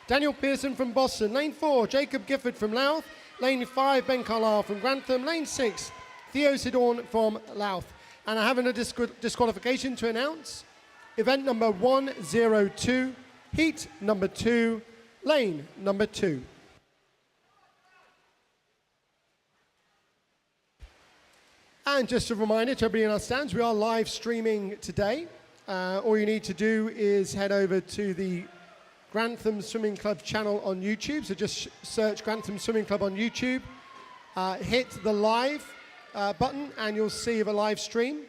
Daniel Pearson from Boston. Lane 4, Jacob Gifford from Louth. Lane 5, Ben Carlisle from Grantham. Lane 6, Theo Sidorn from Louth. And I have a disqualification to announce. Event number 102, heat number 2, lane number 2. And just a reminder to everybody in our stands, we are live streaming today. All you need to do is head over to the Grantham Swimming Club channel on YouTube. So just search Grantham Swimming Club on YouTube. Hit the live button and you'll see the live stream.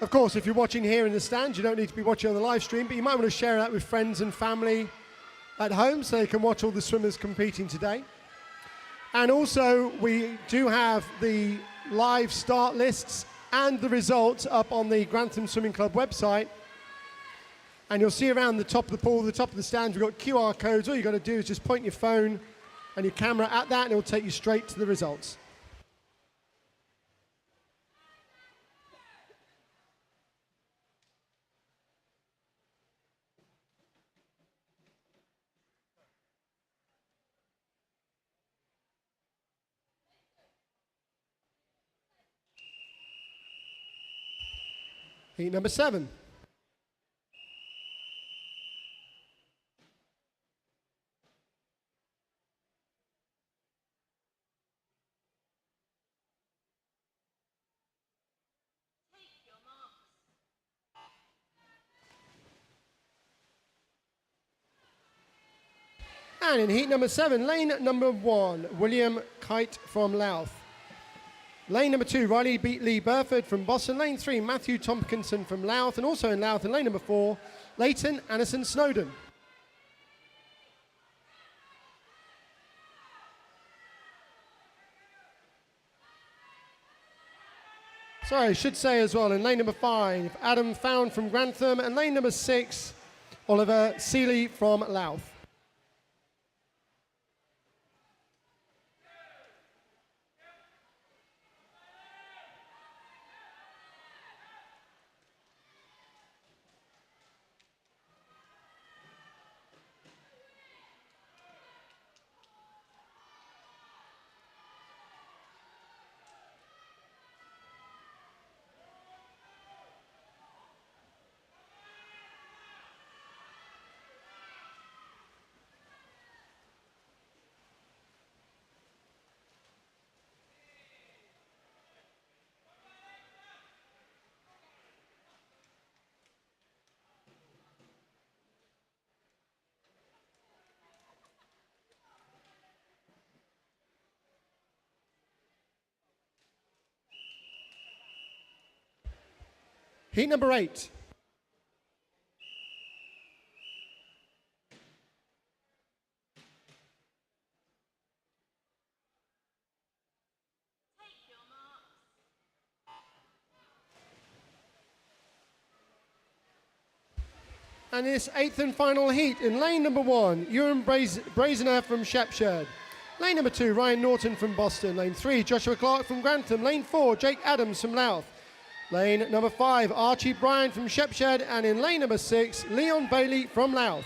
Of course, if you're watching here in the stands, you don't need to be watching on the live stream, but you might want to share that with friends and family at home so they can watch all the swimmers competing today. And also, we do have the live start lists and the results up on the Grantham Swimming Club website. And you'll see around the top of the pool, the top of the stands, we've got QR codes. All you've got to do is just point your phone and your camera at that, and it'll take you straight to the results. Heat number 7. And in heat number 7, lane number 1, William Kite from Louth. Lane number 2, Riley Lee Burford from Boston. Lane 3, Matthew Tompkinson from Louth. And also in Louth, in lane number 4, Leighton Anderson Snowden. Sorry, I should say as well, in lane number 5, Adam Found from Grantham. And lane number 6, Oliver Seeley from Louth. Heat number 8. And this 8th and final heat in lane number 1, Ewan Brazener from Shepshed. Lane number 2, Ryan Norton from Boston. Lane 3, Joshua Clark from Grantham. Lane 4, Jake Adams from Louth. Lane number 5, Archie Bryan from Shepshed. And in lane number 6, Leon Bailey from Louth.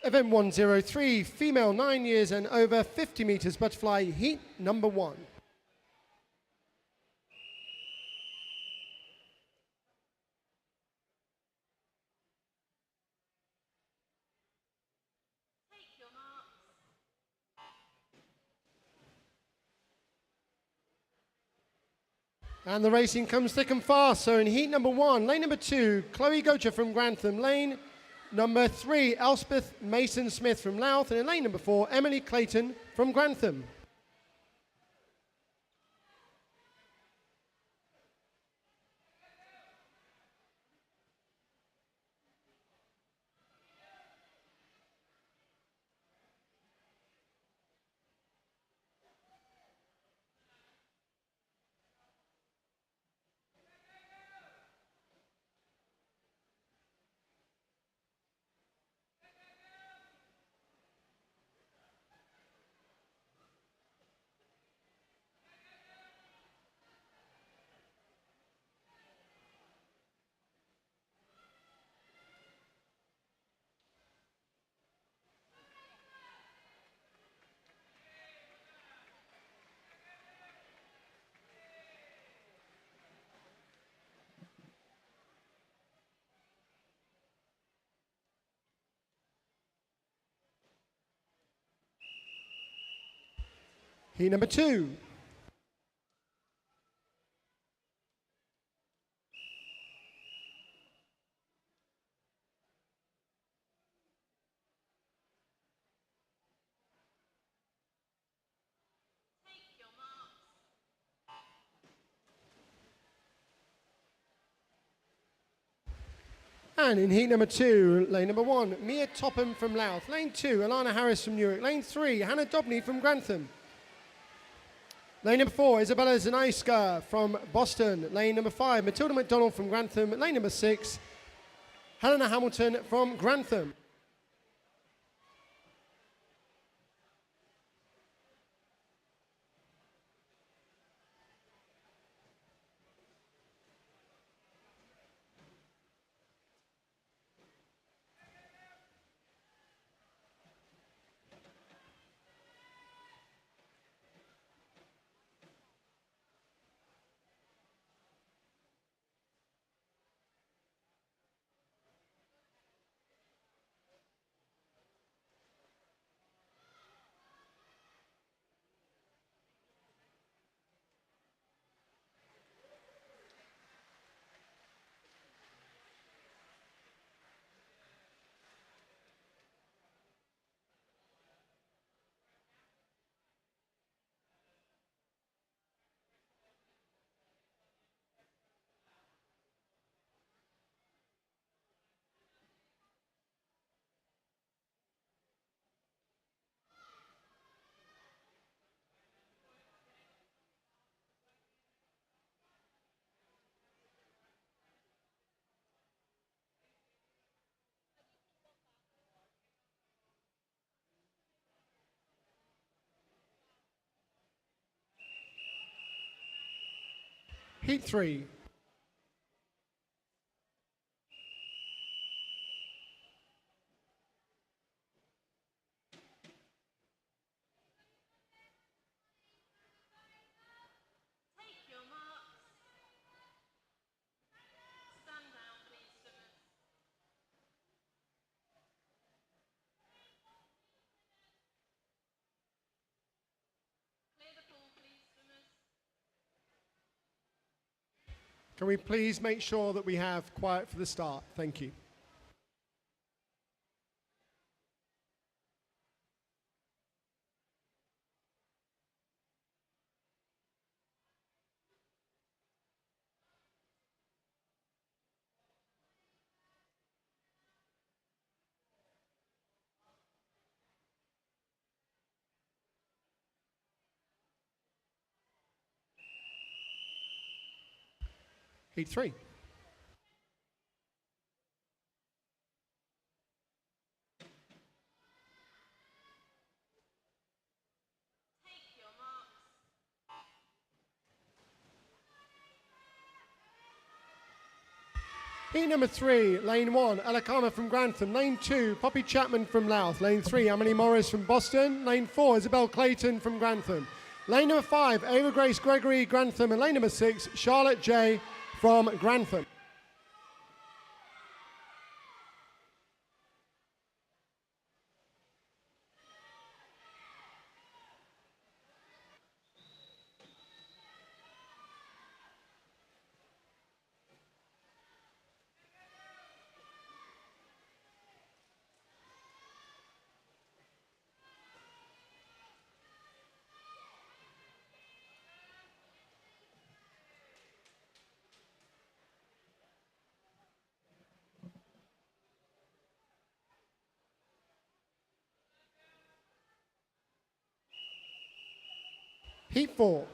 Event 103, female 9 years and over 50 meters butterfly, heat number 1. And the racing comes thick and fast. So in heat number 1, lane number 2, Chloe Gocher from Grantham. Lane number 3, Elspeth Mason-Smith from Louth. And in lane number 4, Emily Clayton from Grantham. Heat number 2. And in heat number 2, lane number 1, Mia Topham from Louth. Lane 2, Alana Harris from Newark. Lane 3, Hannah Dobney from Grantham. Lane number 4, Isabella Zanaiska from Boston. Lane number 5, Matilda McDonald from Grantham. Lane number 6, Helena Hamilton from Grantham. Heat 3. Take your marks. Stand down, please, swimmers. Clear the pool, please, swimmers. Can we please make sure that we have quiet for the start? Thank you. Heat 3. Take your marks. Heat number 3, lane 1, Alakama from Grantham. Lane 2, Poppy Chapman from Louth. Lane 3, Emily Morris from Boston. Lane 4, Isabel Clayton from Grantham. Lane number 5, Ava Grace Gregory, Grantham. And lane number 6, Charlotte J from Grantham. Heat 4.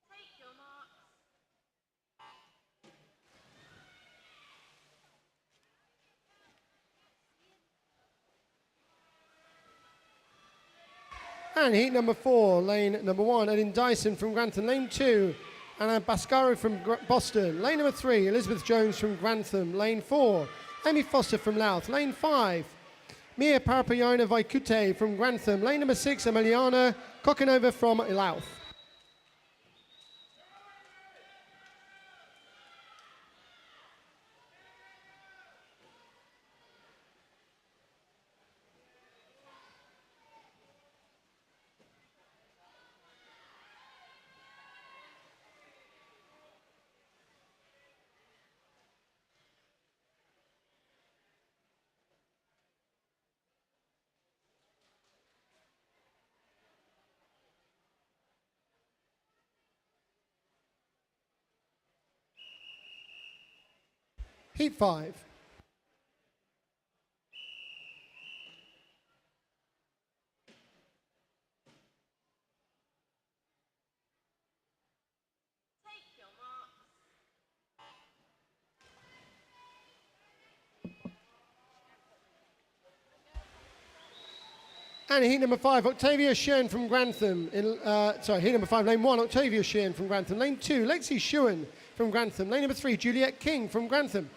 Take your marks. And heat number 4, lane number 1, Edin Dyson from Grantham. Lane 2, Anna Bascaro from Boston. Lane number 3, Elizabeth Jones from Grantham. Lane 4, Amy Foster from Louth. Lane 5, Mia Parapayona Vaikute from Grantham. Lane number 6, Emiliana Kokanova from Louth. Heat 5. Take your marks. And heat number 5, Octavia Sheehan from Grantham. Heat number 5, lane 1, Octavia Sheehan from Grantham. Lane 2, Lexi Shewan from Grantham. Lane number 3, Juliet King from Grantham.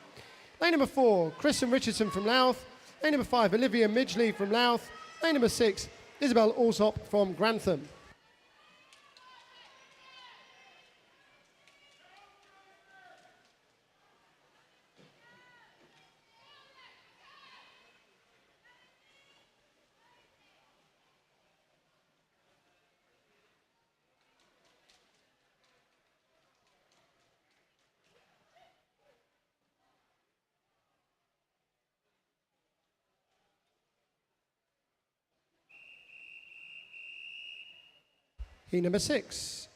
Lane number 4, Kristen Richardson from Louth. Lane number 5, Olivia Midgley from Louth. Lane number 6, Isabel Alsop from Grantham. Heat number 6.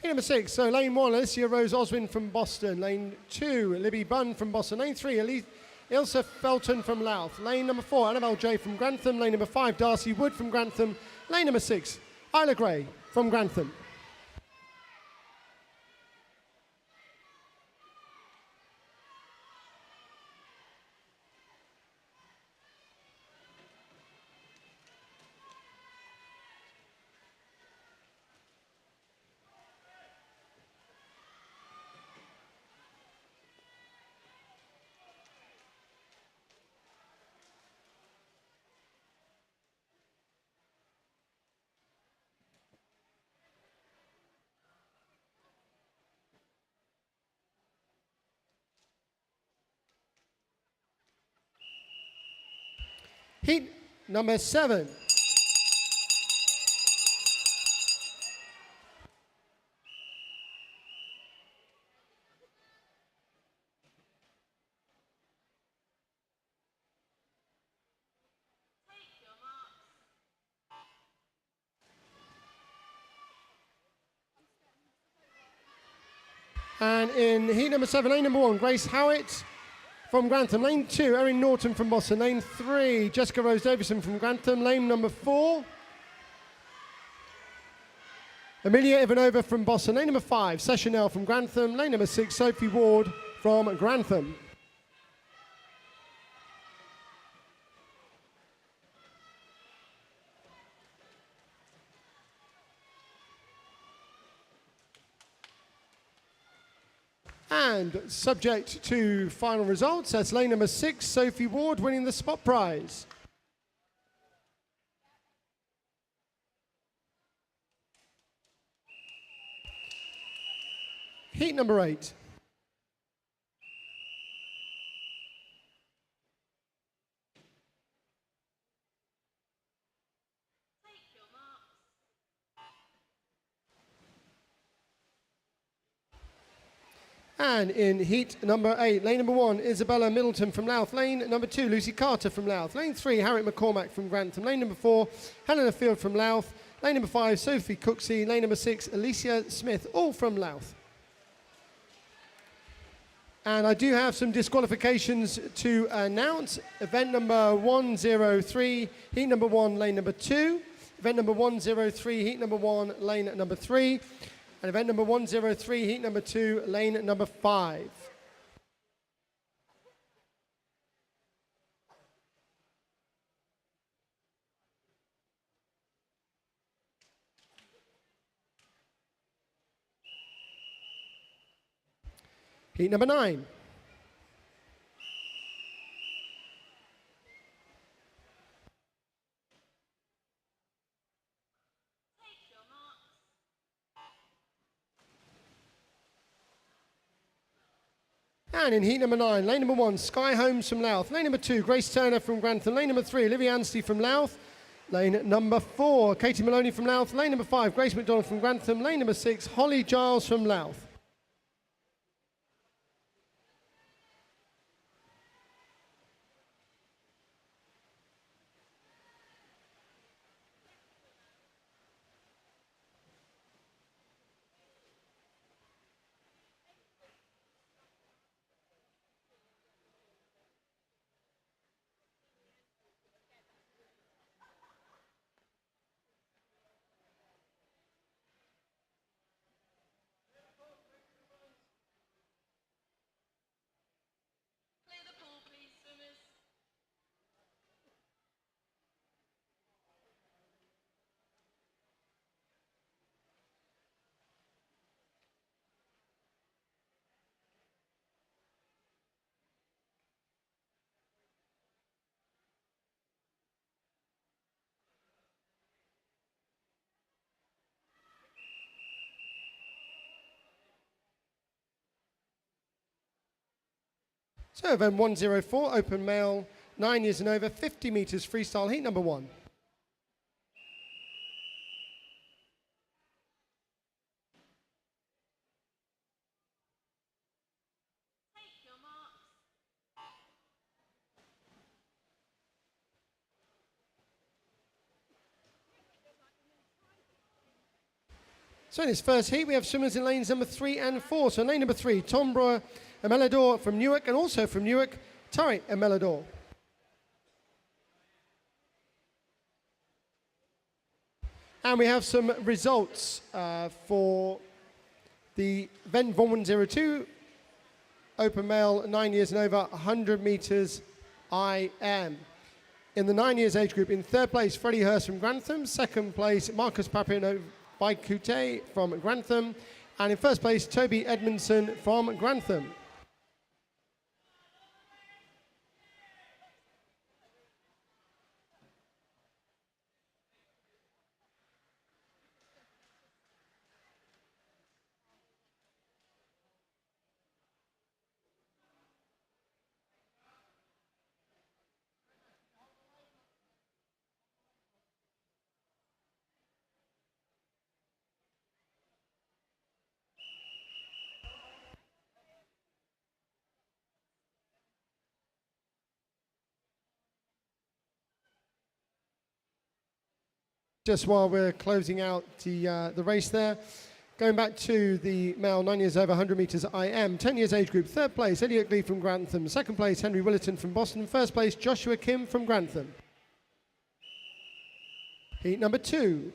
Heat number 6, so lane 1, Alicia Rose Oswin from Boston. Lane 2, Libby Bunn from Boston. Lane 3, Ilsa Felton from Louth. Lane number 4, Annabelle J from Grantham. Lane number 5, Darcy Wood from Grantham. lane number 6, Isla Gray from Grantham. Heat number 7. And in heat number 7, lane number 1, Grace Howitt from Grantham. Lane 2, Erin Norton from Boston. Lane 3, Jessica Rose Davison from Grantham. Lane number 4, Amelia Ivanova from Boston. Lane number 5, Sasha Nell from Grantham. Lane number 6, Sophie Ward from Grantham. And subject to final results, that's lane number 6, Sophie Ward, winning the spot prize. Heat number 8. And in heat number 8, lane number 1, Isabella Middleton from Louth. Lane number 2, Lucy Carter from Louth. Lane 3, Harriet McCormack from Grantham. Lane number 4, Helena Field from Louth. Lane number 5, Sophie Cooksey. Lane number 6, Alicia Smith, all from Louth. And I do have some disqualifications to announce. Event number 103, heat number 1, lane number 2. Event number 103, heat number 1, lane number 3. And event number 103, heat number 2, lane number 5. Heat number 9. And in heat number 9, lane number 1, Sky Holmes from Louth. Lane number 2, Grace Turner from Grantham. Lane number 3, Olivia Anstey from Louth. Lane number 4, Katie Maloney from Louth. Lane number 5, Grace McDonald from Grantham. Lane number 6, Holly Giles from Louth. Clear the pool, please, swimmers. So event 104, open male, 9 years and over, 50 metres freestyle, heat number 1. Take your marks. So in this first heat, we have swimmers in lanes number 3 and 4. So lane number 3, Tom Brewer Emelador from Newark, and also from Newark, Tari Emelador. And we have some results for the event Von 102, open male, 9 years and over, 100 meters IM. In the 9 years age group, in third place, Freddie Hurst from Grantham. Second place, Marcus Papino Baikute from Grantham. And in first place, Toby Edmondson from Grantham. Just while we're closing out the race there, going back to the male 9 years over 100 meters IM, 10 years age group, third place, Elliot Glee from Grantham. Second place, Henry Willerton from Boston. First place, Joshua Kim from Grantham. Heat number 2.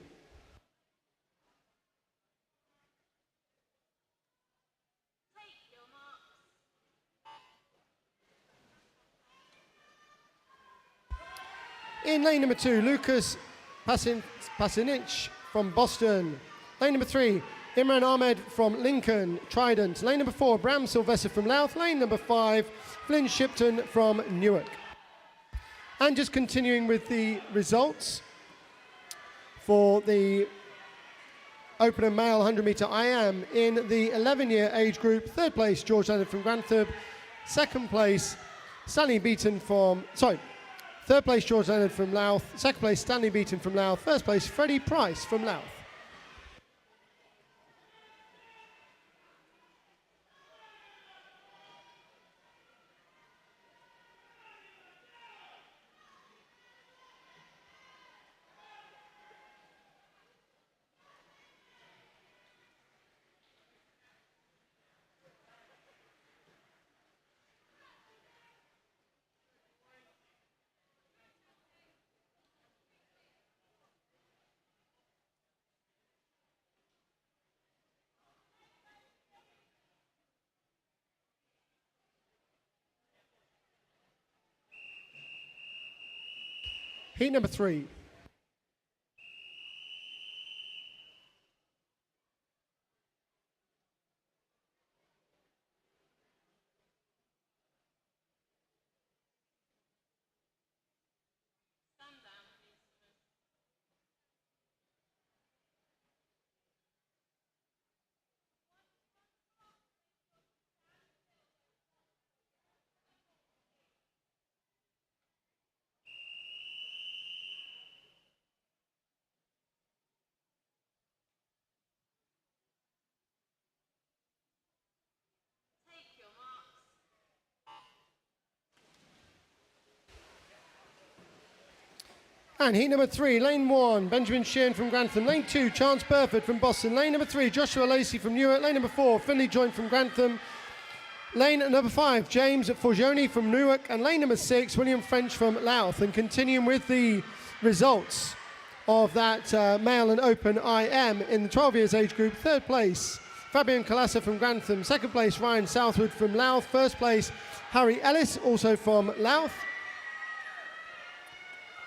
In lane number 2, Lucas Pasinich from Boston. Lane number 3, Imran Ahmed from Lincoln, Trident. Lane number 4, Bram Sylvester from Louth. Lane number 5, Flynn Shipton from Newark. And just continuing with the results for the opener male 100 meter IM in the 11-year age group. Third place, George Leonard from Grantham. Second place, third place, George Leonard from Louth. Second place, Stanley Beaton from Louth. First place, Freddie Price from Louth. Heat number 3. And heat number 3, lane 1, Benjamin Sheehan from Grantham. Lane 2, Chance Burford from Boston. Lane number 3, Joshua Lacey from Newark. Lane number 4, Finley Joint from Grantham. Lane number 5, James Forgioni from Newark. And lane number 6, William French from Louth. And continuing with the results of that male and open IM in the 12 years age group. Third place, Fabian Kalasa from Grantham. Second place, Ryan Southwood from Louth. First place, Harry Ellis, also from Louth.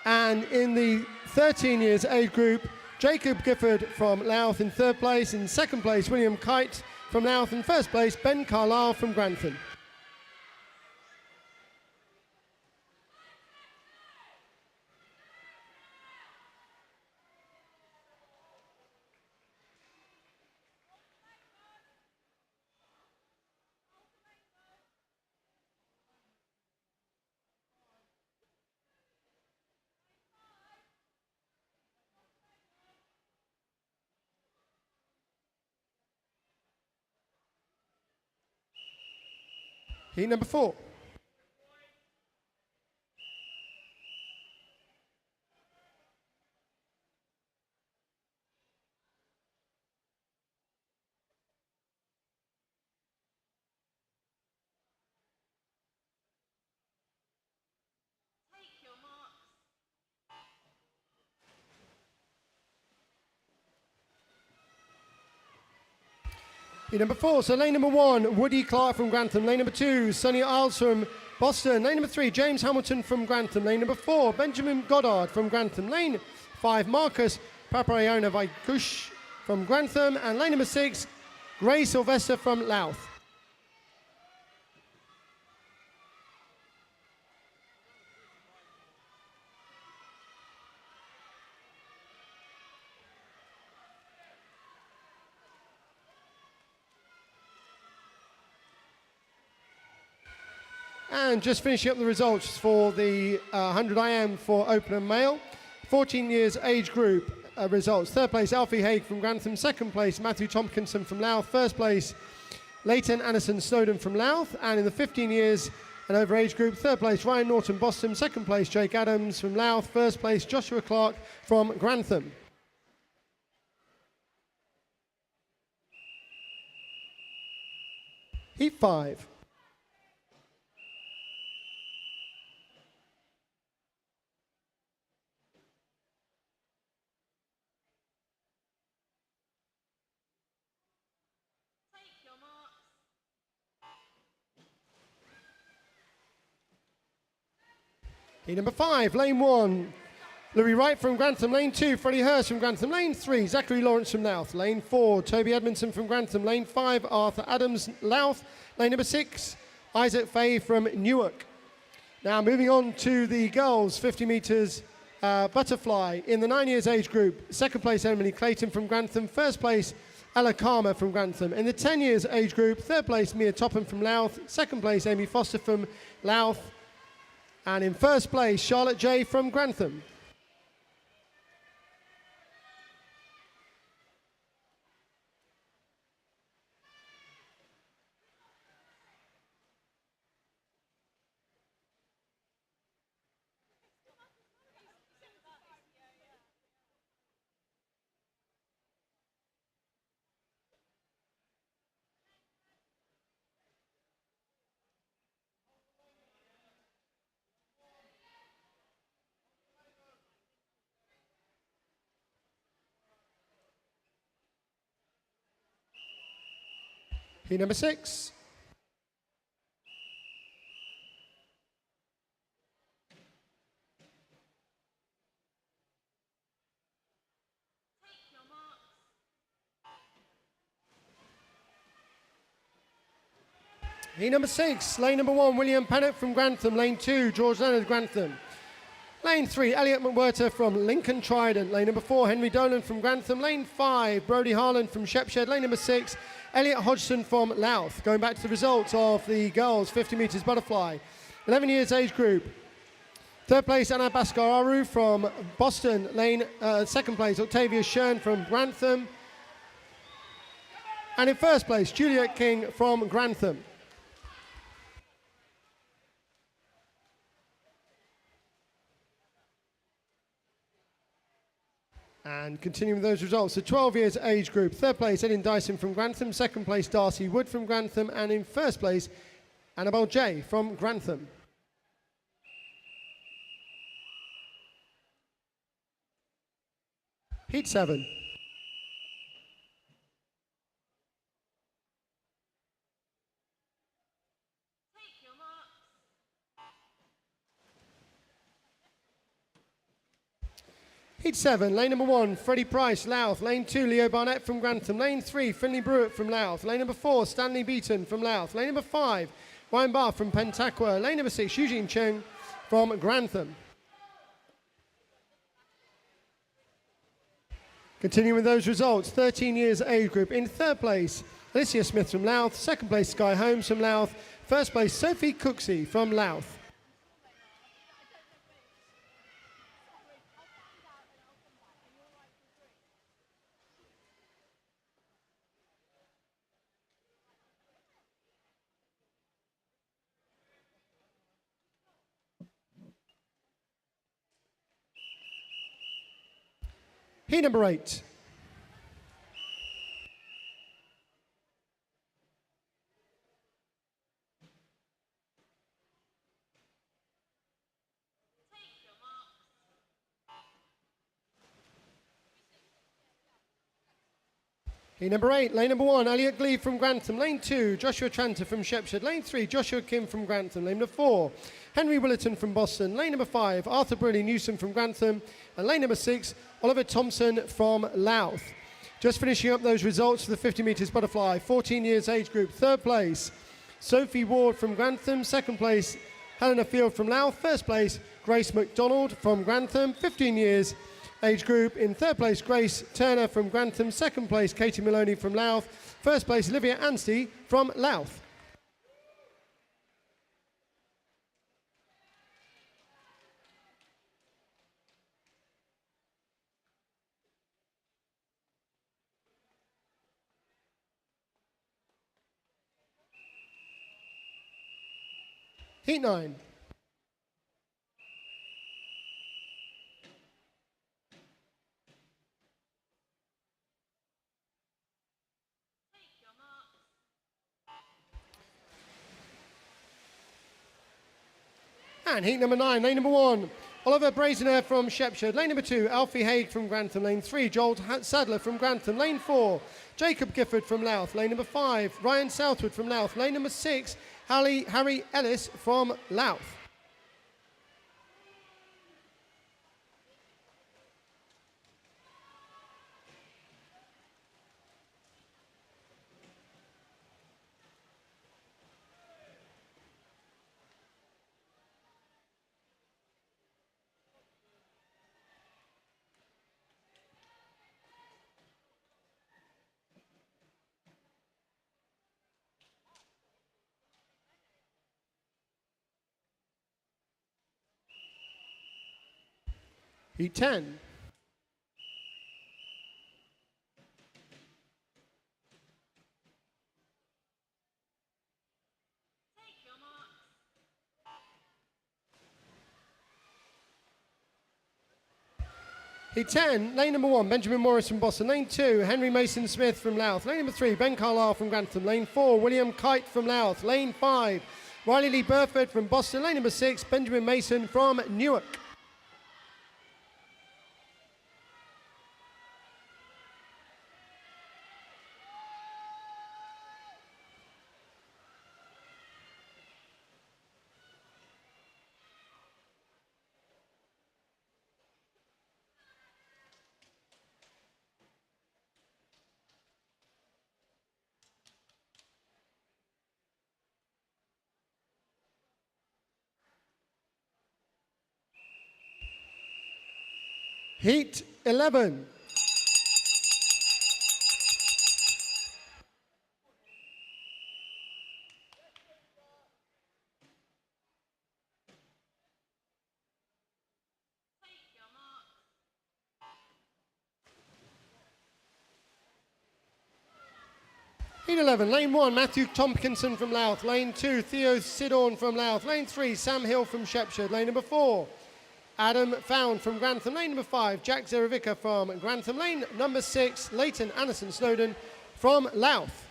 And in the 13 years age group, Jacob Gifford from Louth in third place. In second place, William Kite from Louth. In first place, Ben Carlisle from Grantham. Heat number 4. Heat number 4, so lane number 1, Woody Clark from Grantham. Lane number 2, Sonny Isles from Boston. Lane number 3, James Hamilton from Grantham. Lane number 4, Benjamin Goddard from Grantham. Lane 5, Marcus Paparayona Vaikush from Grantham. And lane number 6, Ray Sylvester from Louth. And just finishing up the results for the 100 IM for open and male. 14 years age group results. Third place, Alfie Haig from Grantham. Second place, Matthew Tompkinson from Louth. First place, Leighton Anderson Snowden from Louth. And in the 15 years and over age group, third place, Ryan Norton Boston. Second place, Jake Adams from Louth. First place, Joshua Clark from Grantham. Heat 5. Take your marks. Heat number 5, lane 1, Louis Wright from Grantham. Lane 2, Freddie Hurst from Grantham. Lane 3, Zachary Lawrence from Louth. Lane 4, Toby Edmondson from Grantham. Lane 5, Arthur Adams, Louth. Lane number 6, Isaac Fay from Newark. Now moving on to the girls, 50 metres butterfly in the 9 years age group. Second place, Emily Clayton from Grantham. First place, Ella Karma from Grantham. In the 10 years age group, third place, Mia Topham from Louth. Second place, Amy Foster from Louth. And in first place, Charlotte J from Grantham. Heat number 6. Take your marks. Heat number 6, lane number 1, William Pennant from Grantham. Lane 2, George Leonard, Grantham. Lane 3, Elliot McWhirter from Lincoln Trident. Lane number 4, Henry Dolan from Grantham. Lane 5, Brody Harlan from Shepshed. Lane number 6, Elliot Hodgson from Louth. Going back to the results of the girls 50 metres butterfly. 11 years age group. Third place, Anna Baskararu from Boston. Lane second place, Octavia Shern from Grantham. And in first place, Juliet King from Grantham. And continuing with those results, the 12 years age group. Third place, Edin Dyson from Grantham. Second place, Darcy Wood from Grantham. And in first place, Annabelle J from Grantham. Heat 7. Take your marks. Heat 7, lane number 1, Freddie Price, Louth. Lane 2, Leo Barnett from Grantham. Lane 3, Finley Brewitt from Louth. Lane number 4, Stanley Beaton from Louth. Lane number 5, Ryan Barr from Pentaqua. Lane number 6, Eugene Cheng from Grantham. Continuing with those results, 13 years age group. In third place, Alicia Smith from Louth. Second place, Sky Holmes from Louth. First place, Sophie Cooksey from Louth. Heat number 8. Take your marks. Heat number 8, lane number 1, Elliot Glee from Grantham. Lane 2, Joshua Tranter from Shepshed. Lane 3, Joshua Kim from Grantham. Lane number 4, Henry Willerton from Boston. Lane number 5, Arthur Briley Newsom from Grantham. And lane number 6, Oliver Thompson from Louth. Just finishing up those results for the 50 metres butterfly, 14 years age group. Third place, Sophie Ward from Grantham. Second place, Helena Field from Louth. First place, Grace McDonald from Grantham, 15 years age group. In third place, Grace Turner from Grantham. Second place, Katie Maloney from Louth. First place, Olivia Anstey from Louth. Heat 9. And heat number 9, lane number 1, Oliver Brazener from Shepshed. Lane number 2, Alfie Haig from Grantham. Lane 3, Joel Sadler from Grantham. Lane 4, Jacob Gifford from Louth. Lane number 5, Ryan Southwood from Louth. Lane number 6, Harry Ellis from Louth. Heat 10. Heat 10, lane number 1, Benjamin Morris from Boston. Lane 2, Henry Mason Smith from Louth. Lane number 3, Ben Carlisle from Grantham. Lane 4, William Kite from Louth. Lane 5, Riley Lee Burford from Boston. Lane number 6, Benjamin Mason from Newark. Heat 11. Heat 11, lane 1, Matthew Tompkinson from Louth. Lane 2, Theo Sidorn from Louth. Lane 3, Sam Hill from Shepshed. Lane number 4, Adam Found from Grantham. Lane number 5, Jack Zerovica from Grantham. Lane number 6, Leighton Anderson Snowden from Louth.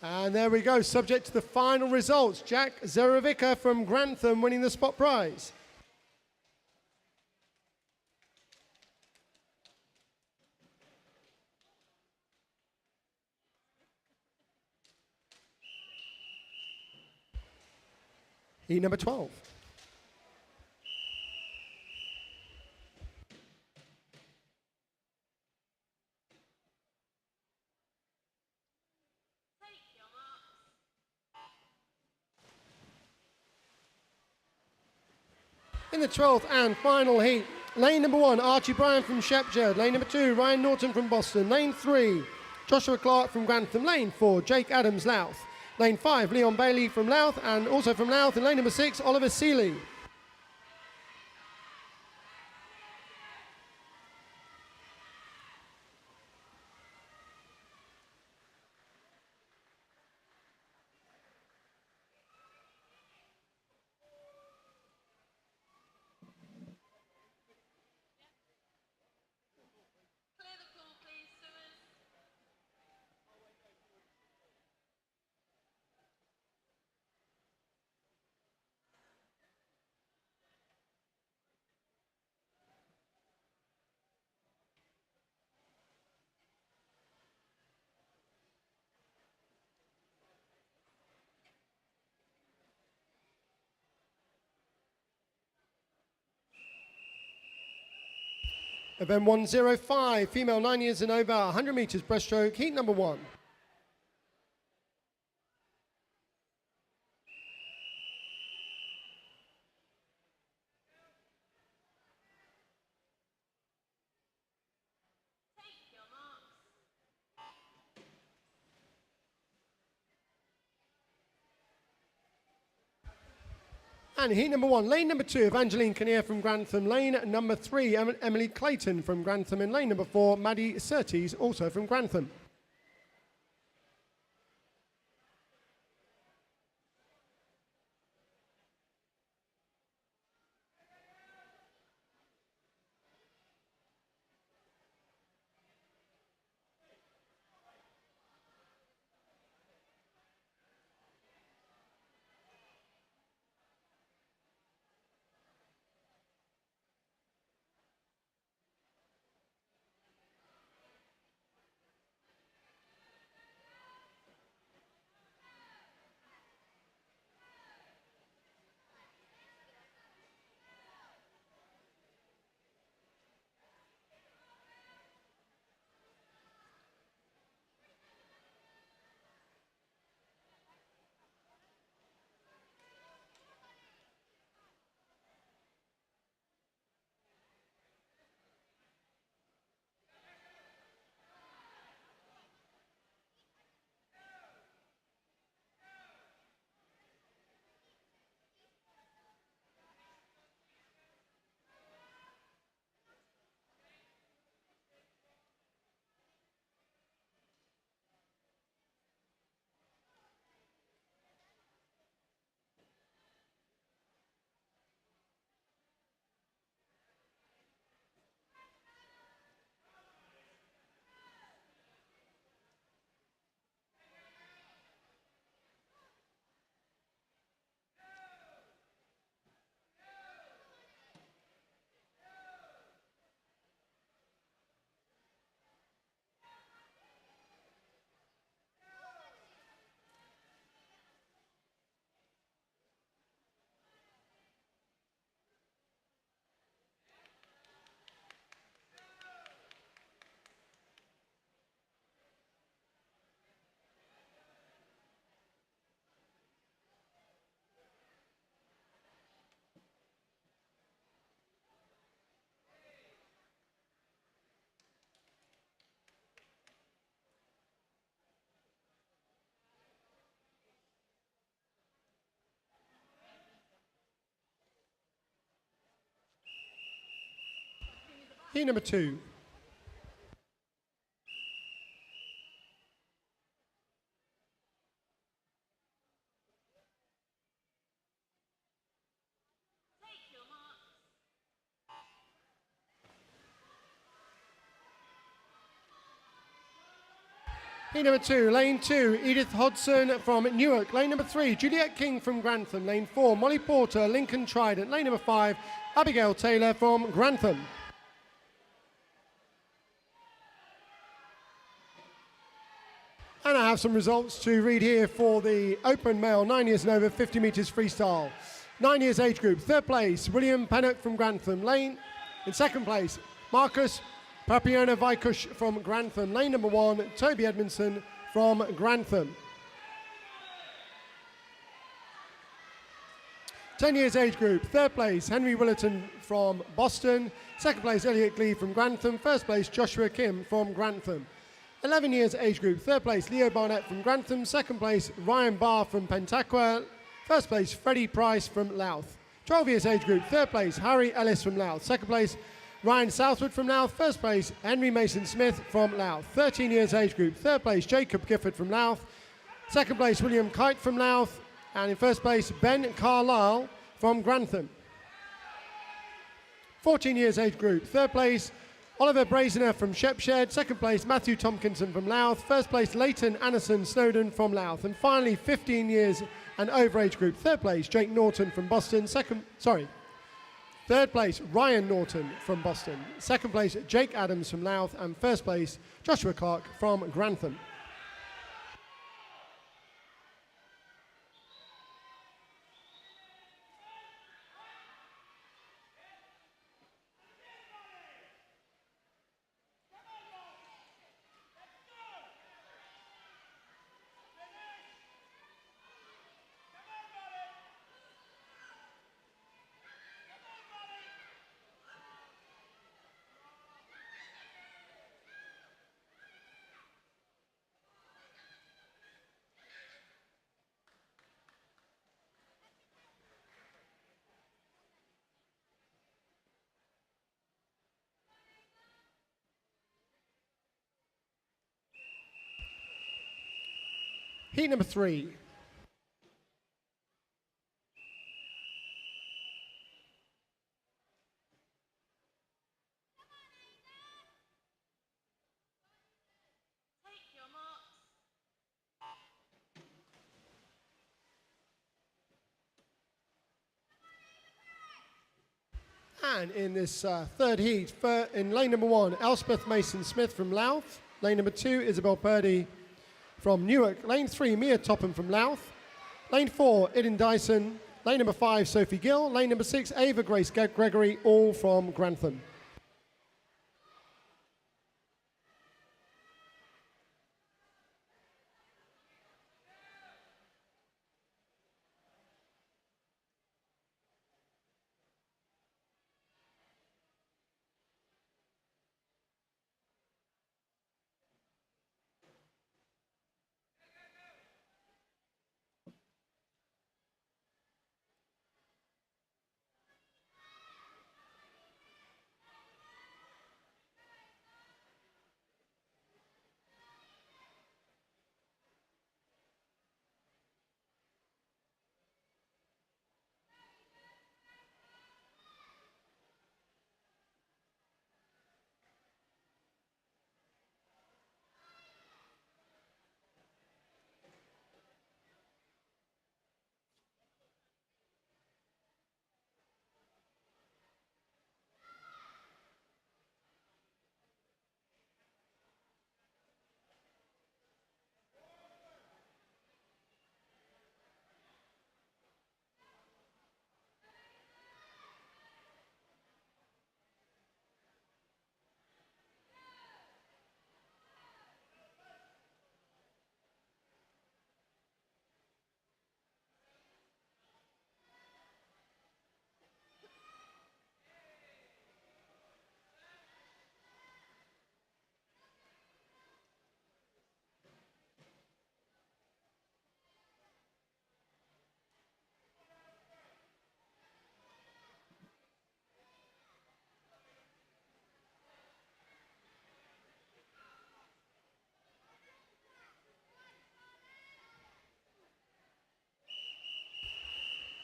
And there we go, subject to the final results. Jack Zerovica from Grantham winning the spot prize. Heat number 12. In the 12th and final heat, lane number 1, Archie Bryan from Shepshed. Lane number 2, Ryan Norton from Boston. Lane 3, Joshua Clark from Grantham. Lane 4, Jake Adams, Louth. Lane 5, Leon Bailey from Louth, and also from Louth. In lane number 6, Oliver Seeley. Clear the pool, please, swimmers. Event 105, female 9 years and over, 100 meters breaststroke, heat number 1. And heat number 1, lane number 2, Evangeline Kinnear from Grantham. Lane number 3, Emily Clayton from Grantham. And lane number 4, Maddie Surtees, also from Grantham. Heat number 2. Heat number 2, lane 2, Edith Hodson from Newark. Lane number 3, Juliet King from Grantham. Lane 4, Molly Porter, Lincoln Trident. Lane number 5, Abigail Taylor from Grantham. And I have some results to read here for the open male 9 years and over 50 metres freestyle. 9 years age group. Third place, William Pennock from Grantham. Lane in second place, Marcus Papiona Vaikush from Grantham. Lane number 1, Toby Edmondson from Grantham. 10 years age group. Third place, Henry Willerton from Boston. Second place, Elliot Glee from Grantham. First place, Joshua Kim from Grantham. 11 years age group. Third place, Leo Barnett from Grantham. Second place, Ryan Barr from Pentaqua. First place, Freddie Price from Louth. 12 years age group. Third place, Harry Ellis from Louth. Second place, Ryan Southwood from Louth. First place, Henry Mason Smith from Louth. 13 years age group. Third place, Jacob Gifford from Louth. Second place, William Kite from Louth. And in first place, Ben Carlisle from Grantham. 14 years age group. Third place, Oliver Brazener from Shepshed. Second place, Matthew Tompkinson from Louth. First place, Leighton Anderson Snowden from Louth. And finally, 15 years and over age group. Third place, Jake Norton from Boston. Third place, Ryan Norton from Boston. Second place, Jake Adams from Louth. And first place, Joshua Clark from Grantham. Heat number 3. Take your marks. And in this third heat, in lane number 1, Elspeth Mason-Smith from Louth. Lane number 2, Isabel Purdy from Newark. Lane 3, Mia Topham from Louth. Lane 4, Idin Dyson. Lane number 5, Sophie Gill. Lane number 6, Ava Grace Gregory, all from Grantham.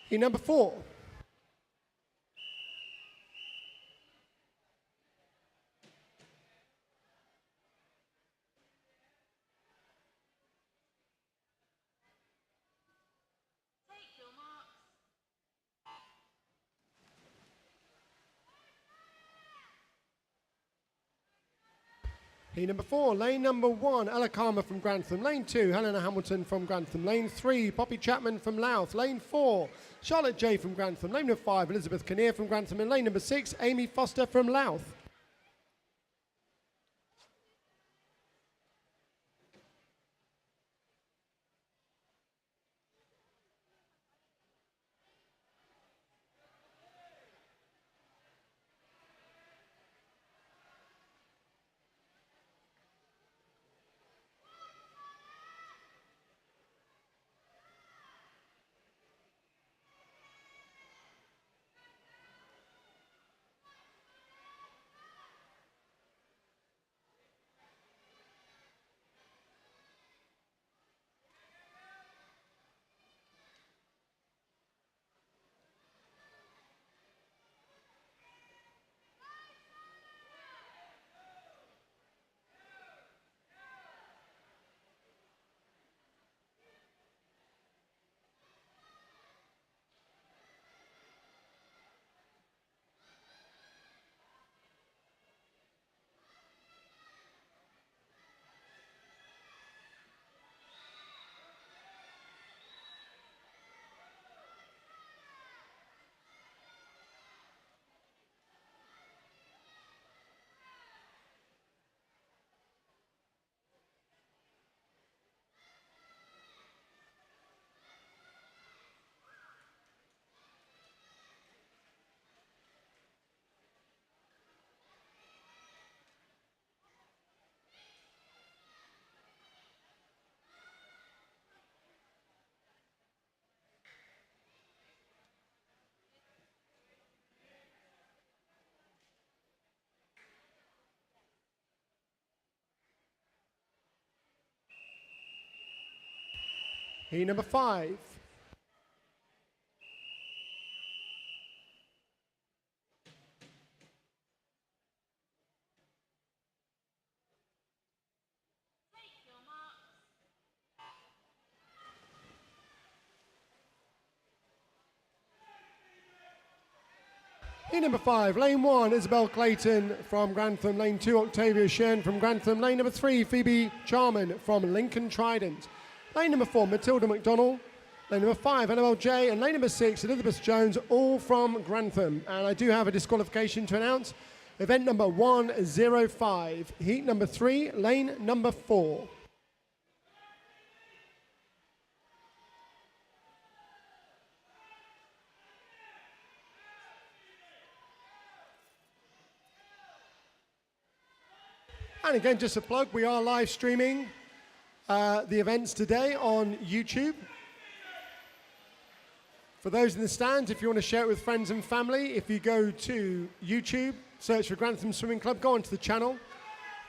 Heat number 4. Take your marks. Heat number 4, lane number 1, Ella Karma from Grantham. Lane 2, Helena Hamilton from Grantham. Lane 3, Poppy Chapman from Louth. Lane 4, Charlotte J from Grantham. Lane number 5, Elizabeth Kinnear from Grantham. And lane number 6, Amy Foster from Louth. Heat number 5. Take your marks. Heat number 5, lane 1, Isabel Clayton from Grantham. Lane 2, Octavia Shen from Grantham. Lane number 3, Phoebe Charman from Lincoln Trident. Lane number 4, Matilda McDonald. Lane number 5, Annabelle J. And lane number 6, Elizabeth Jones, all from Grantham. And I do have a disqualification to announce. Event number 105, heat number 3, lane number 4. And again, just a plug, we are live streaming the events today on YouTube. For those in the stands, if you want to share it with friends and family, if you go to YouTube, search for Grantham Swimming Club, go onto the channel,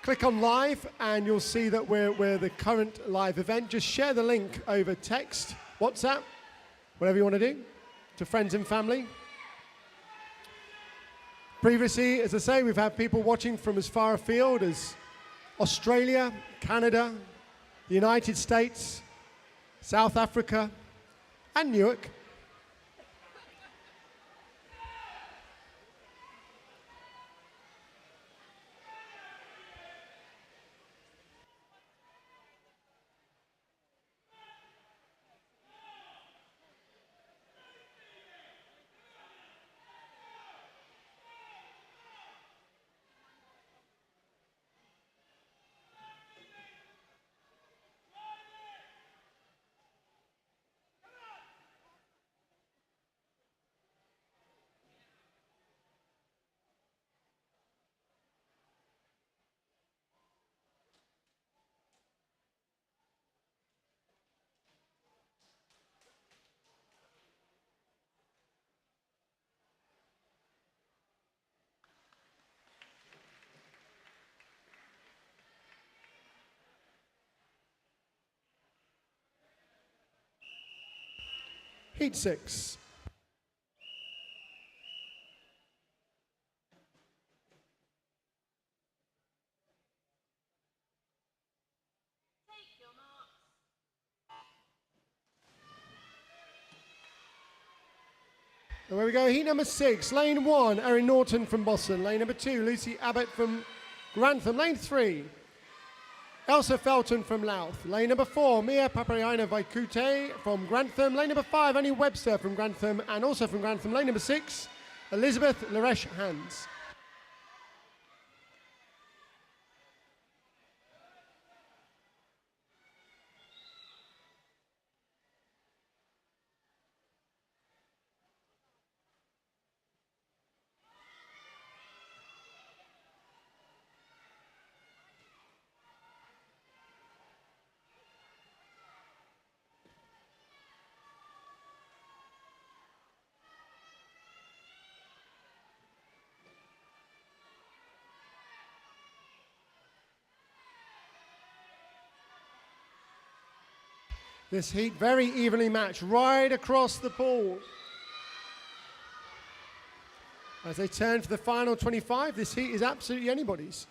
click on live, and you'll see that we're the current live event. Just share the link over text, WhatsApp, whatever you want to do, to friends and family. Previously, as I say, we've had people watching from as far afield as Australia, Canada, the United States, South Africa, and Newark. Heat 6. Take your marks. And where we go, heat number 6, lane 1, Erin Norton from Boston. Lane number 2, Lucy Abbott from Grantham. Lane 3, Elsa Felton from Louth. Lane number 4, Mia Paparayana Vaikute from Grantham. Lane number 5, Annie Webster from Grantham, and also from Grantham. Lane number 6, Elizabeth Laresh Hans. This heat very evenly matched right across the pool. As they turn for the final 25, this heat is absolutely anybody's.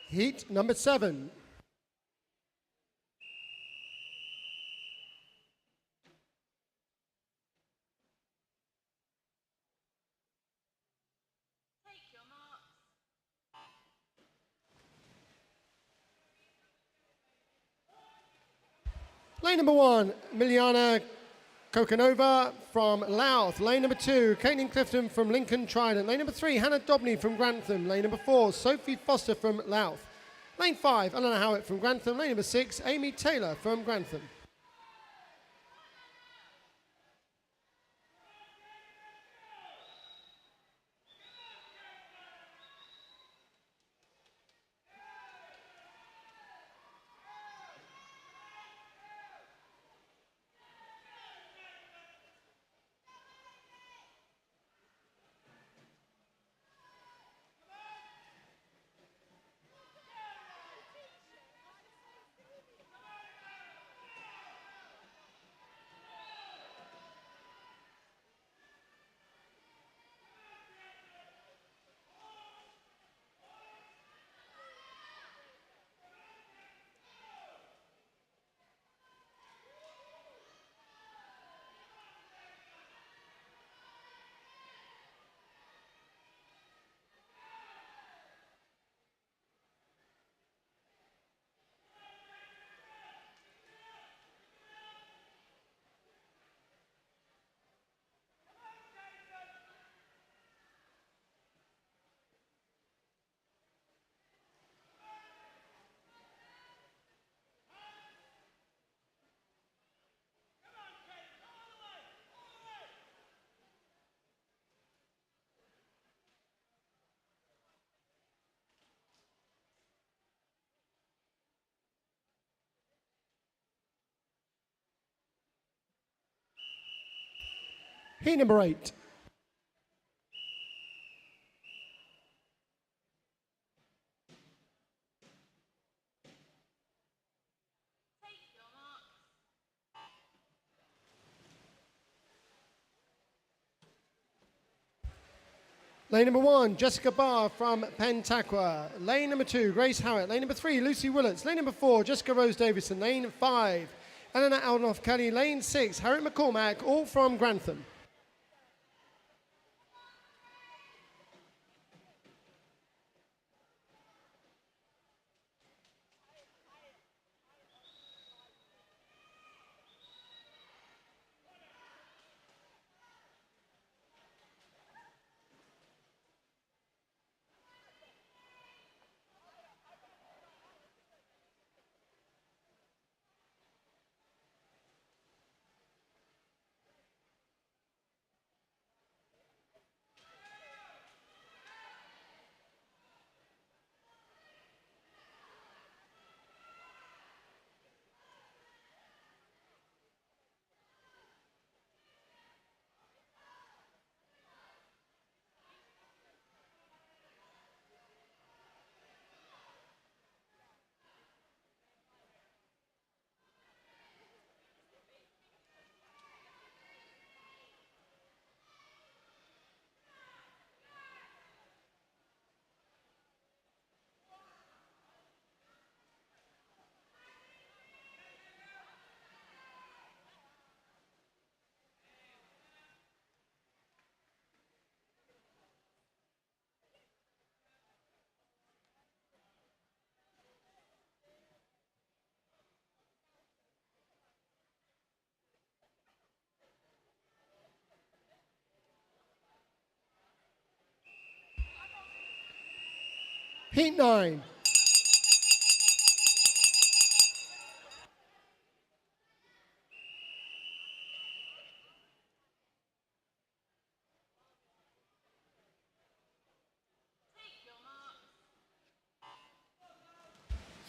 Heat number 7. Take your marks. Lane number 1, Miliana Kokanova from Louth. Lane number 2, Caitlin Clifton from Lincoln Trident. Lane number 3, Hannah Dobney from Grantham. Lane number 4, Sophie Foster from Louth. Lane 5, Eleanor Howitt from Grantham. Lane number 6, Amy Taylor from Grantham. Heat number 8. Lane number 1, Jessica Barr from Pentaqua. Lane number 2, Grace Howitt. Lane number 3, Lucy Willets. Lane number 4, Jessica Rose Davison. Lane 5, Eleanor Aldenoff Kelly. Lane 6, Harriet McCormack, all from Grantham. Heat 9.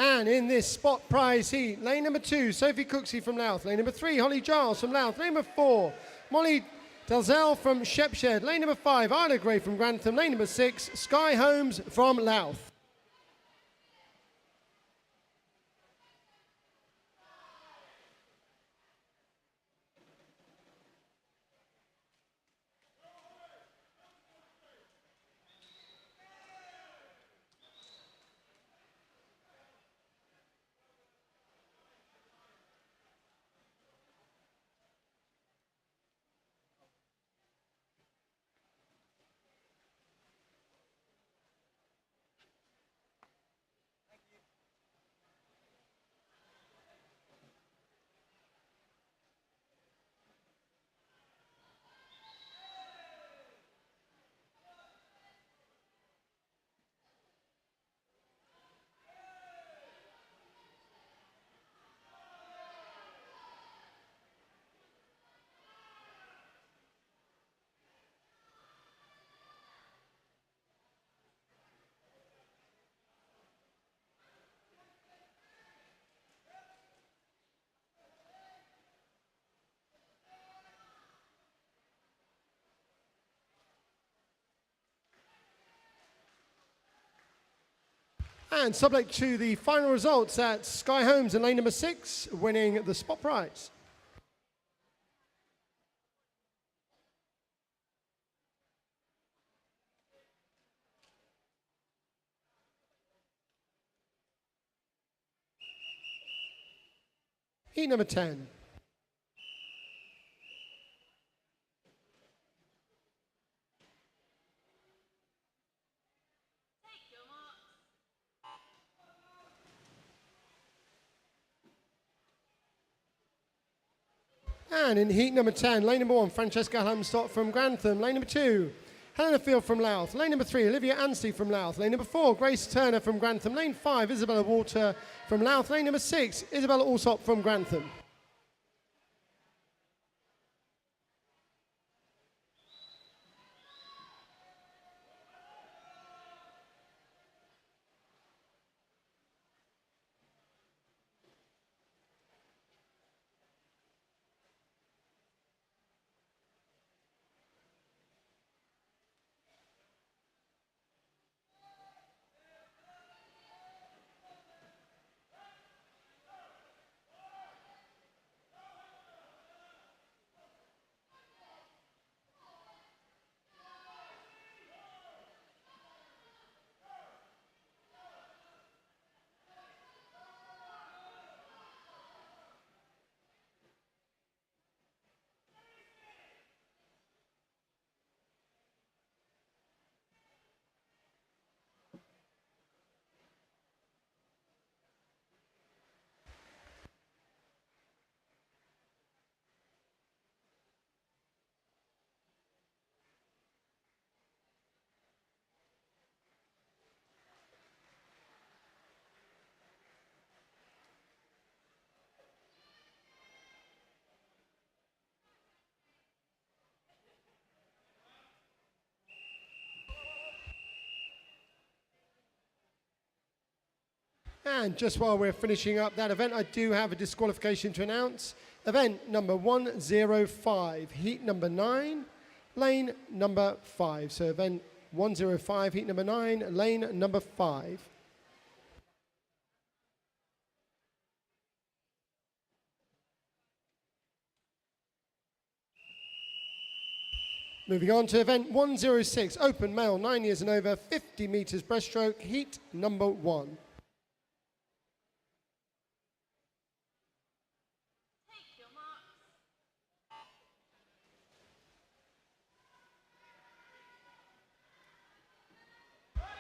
And in this spot prize heat, lane number 2, Sophie Cooksey from Louth. Lane number 3, Holly Giles from Louth. Lane number 4, Molly Dalzell from Shepshed. Lane number 5, Isla Gray from Grantham. Lane number 6, Sky Holmes from Louth. And subject to the final results, that's Sky Holmes in lane number 6, winning the spot prize. Heat number 10. And in heat number 10, lane number 1, Francesca Hamstott from Grantham. Lane number 2, Helena Field from Louth. Lane number 3, Olivia Anstey from Louth. Lane number 4, Grace Turner from Grantham. Lane 5, Isabella Walter from Louth. Lane number 6, Isabella Alsop from Grantham. And just while we're finishing up that event, I do have a disqualification to announce. Event number 105, heat number 9, lane number 5. So event 105, heat number 9, lane number 5. Moving on to event 106, open male, 9 years and over, 50 meters breaststroke, heat number 1.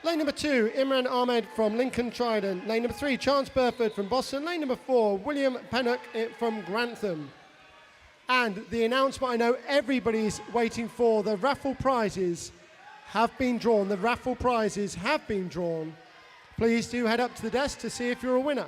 Lane number 2, Imran Ahmed from Lincoln Trident. Lane number 3, Chance Burford from Boston. Lane number 4, William Pennock from Grantham. And the announcement I know everybody's waiting for, the raffle prizes have been drawn. The raffle prizes have been drawn. Please do head up to the desk to see if you're a winner.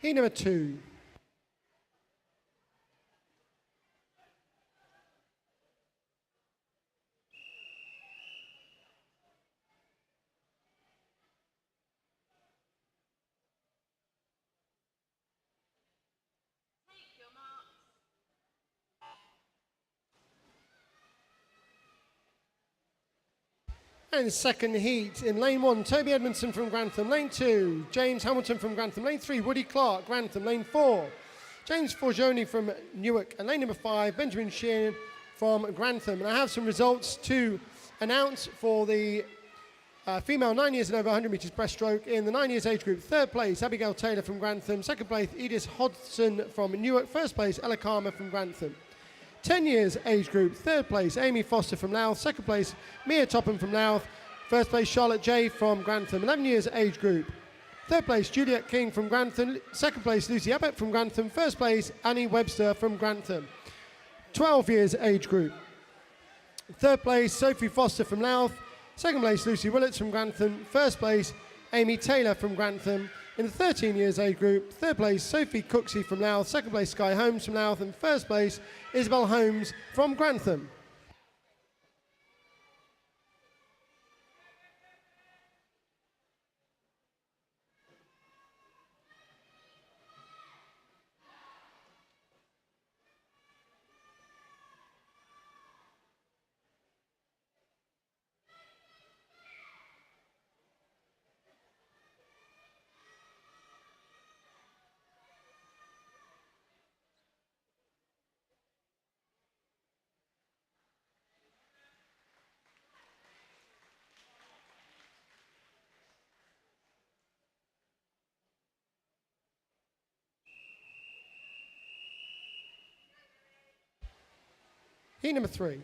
Heat number 2. And second heat in lane 1, Toby Edmondson from Grantham. Lane 2, James Hamilton from Grantham. Lane 3, Woody Clark, Grantham. Lane 4, James Forgione from Newark. And lane number 5, Benjamin Sheehan from Grantham. And I have some results to announce for the female 9 years and over 100 metres breaststroke. In the 9 years age group, third place, Abigail Taylor from Grantham. Second place, Edith Hodgson from Newark. First place, Ella Karma from Grantham. 10 years age group, third place, Amy Foster from Louth. Second place, Mia Topham from Louth. First place, Charlotte J from Grantham. 11 years age group, third place, Juliet King from Grantham. Second place, Lucy Abbott from Grantham. First place, Annie Webster from Grantham. 12 years age group, third place, Sophie Foster from Louth. Second place, Lucy Willets from Grantham. First place, Amy Taylor from Grantham. In the 13 years age group, third place, Sophie Cooksey from Louth. Second place, Sky Holmes from Louth. And first place, Isabel Holmes from Grantham. Heat number 3.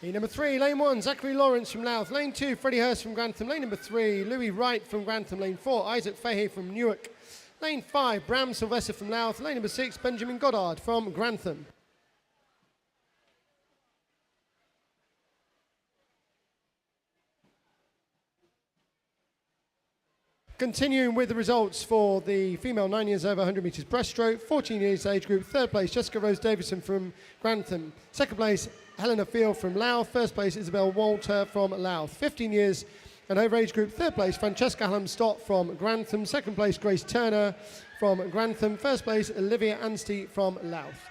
Heat number 3, lane 1, Zachary Lawrence from Louth. Lane 2, Freddie Hurst from Grantham. Lane number 3, Louis Wright from Grantham. Lane 4, Isaac Fahey from Newark. Lane 5, Bram Sylvester from Louth. Lane number 6, Benjamin Goddard from Grantham. Continuing with the results for the female 9 years over 100 metres breaststroke, 14 years age group, third place, Jessica Rose Davison from Grantham. Second place, Helena Field from Louth. First place, Isabel Walter from Louth. 15 years and over age group, third place, Francesca Hallam Stott from Grantham. Second place, Grace Turner from Grantham. First place, Olivia Anstey from Louth.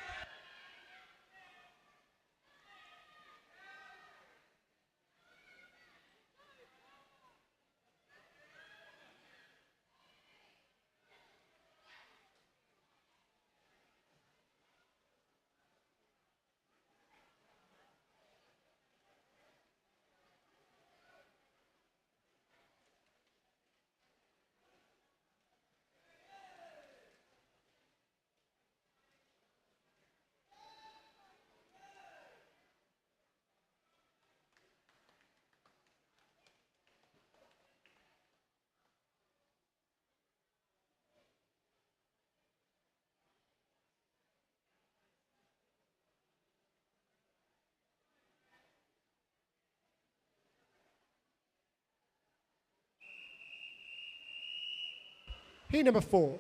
Heat number 4.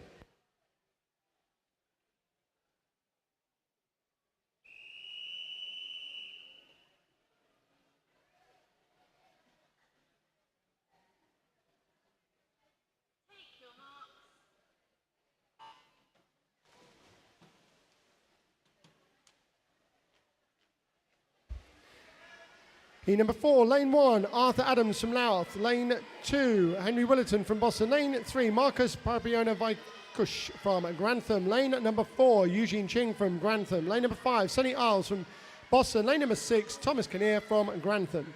Heat number 4, lane 1, Arthur Adams from Louth. Lane 2, Henry Willerton from Boston. Lane 3, Marcus Papiona Vaikush from Grantham. Lane number 4, Eugene Ching from Grantham. Lane number 5, Sonny Isles from Boston. Lane number 6, Thomas Kinnear from Grantham.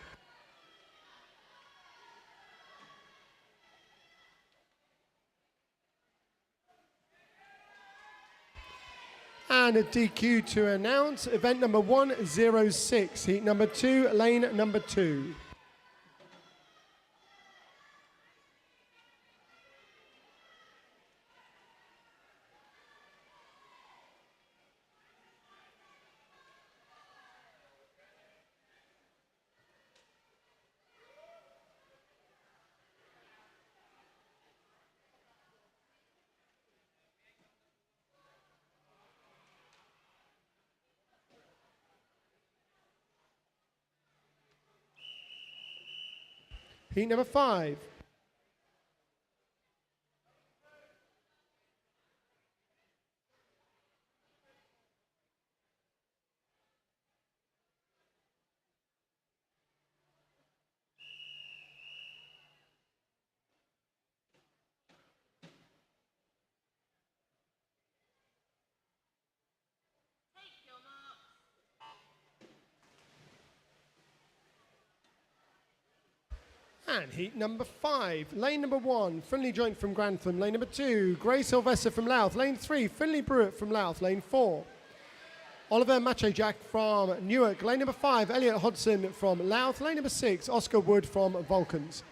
And a DQ to announce event number 106, heat number 2, lane number 2. Heat number 5. Take your mark. And heat number 5, lane number 1, Friendly Joint from Grantham. Lane number 2, Grey Sylvester from Louth. Lane 3, Finley Brewitt from Louth. Lane 4, Oliver Macho Jack from Newark. Lane number 5, Elliot Hodson from Louth. Lane number 6, Oscar Wood from Vulcans.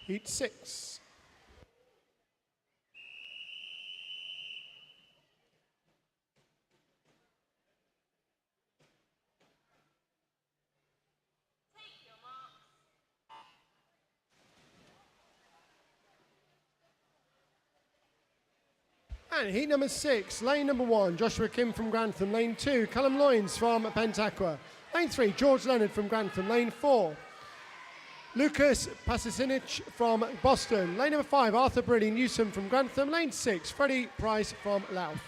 Heat 6. Take your mark. And heat number 6, lane number 1, Joshua Kim from Grantham. Lane 2, Callum Loynes from Pentaqua. Lane 3, George Leonard from Grantham. Lane 4, Lucas Pasicinic from Boston. Lane number 5, Arthur Brady Newsom from Grantham. Lane 6, Freddie Price from Louth.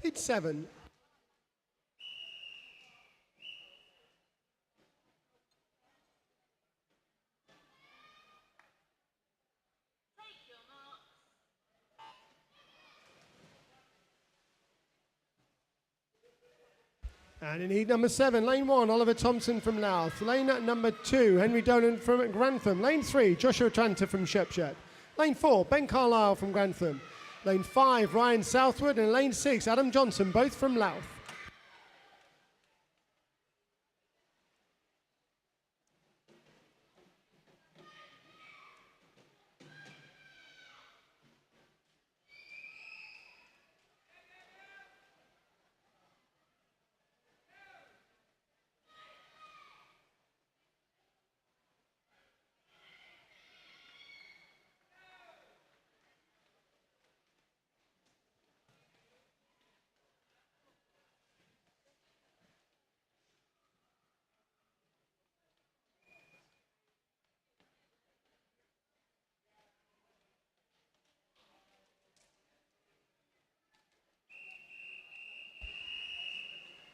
Heat 7. Take your mark. And in heat number 7, lane 1, Oliver Thompson from Louth. Lane number 2, Henry Dolan from Grantham. Lane 3, Joshua Tranter from Shepshed. Lane 4, Ben Carlisle from Grantham. Lane 5, Ryan Southwood. And lane 6, Adam Johnson, both from Louth.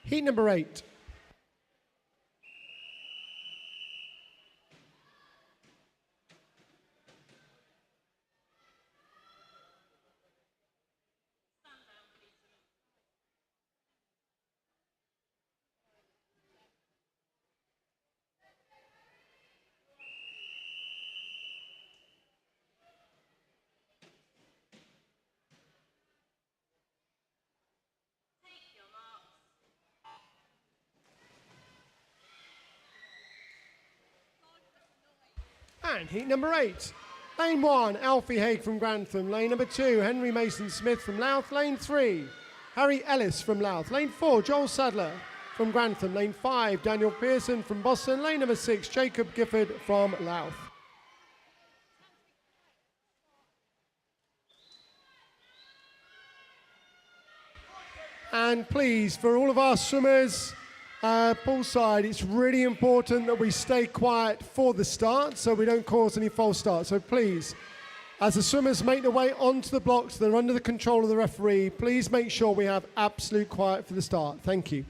Heat number 8. Stand down, please. Take your mark. And heat number 8. Lane 1, Alfie Haig from Grantham. Lane number 2, Henry Mason Smith from Louth. Lane 3, Harry Ellis from Louth. Lane 4, Joel Sadler from Grantham. Lane 5, Daniel Pearson from Boston. Lane number 6, Jacob Gifford from Louth. And please, for all of our swimmers, poolside, it's really important that we stay quiet for the start so we don't cause any false starts. So please, as the swimmers make their way onto the blocks that are under the control of the referee, please make sure we have absolute quiet for the start. Thank you.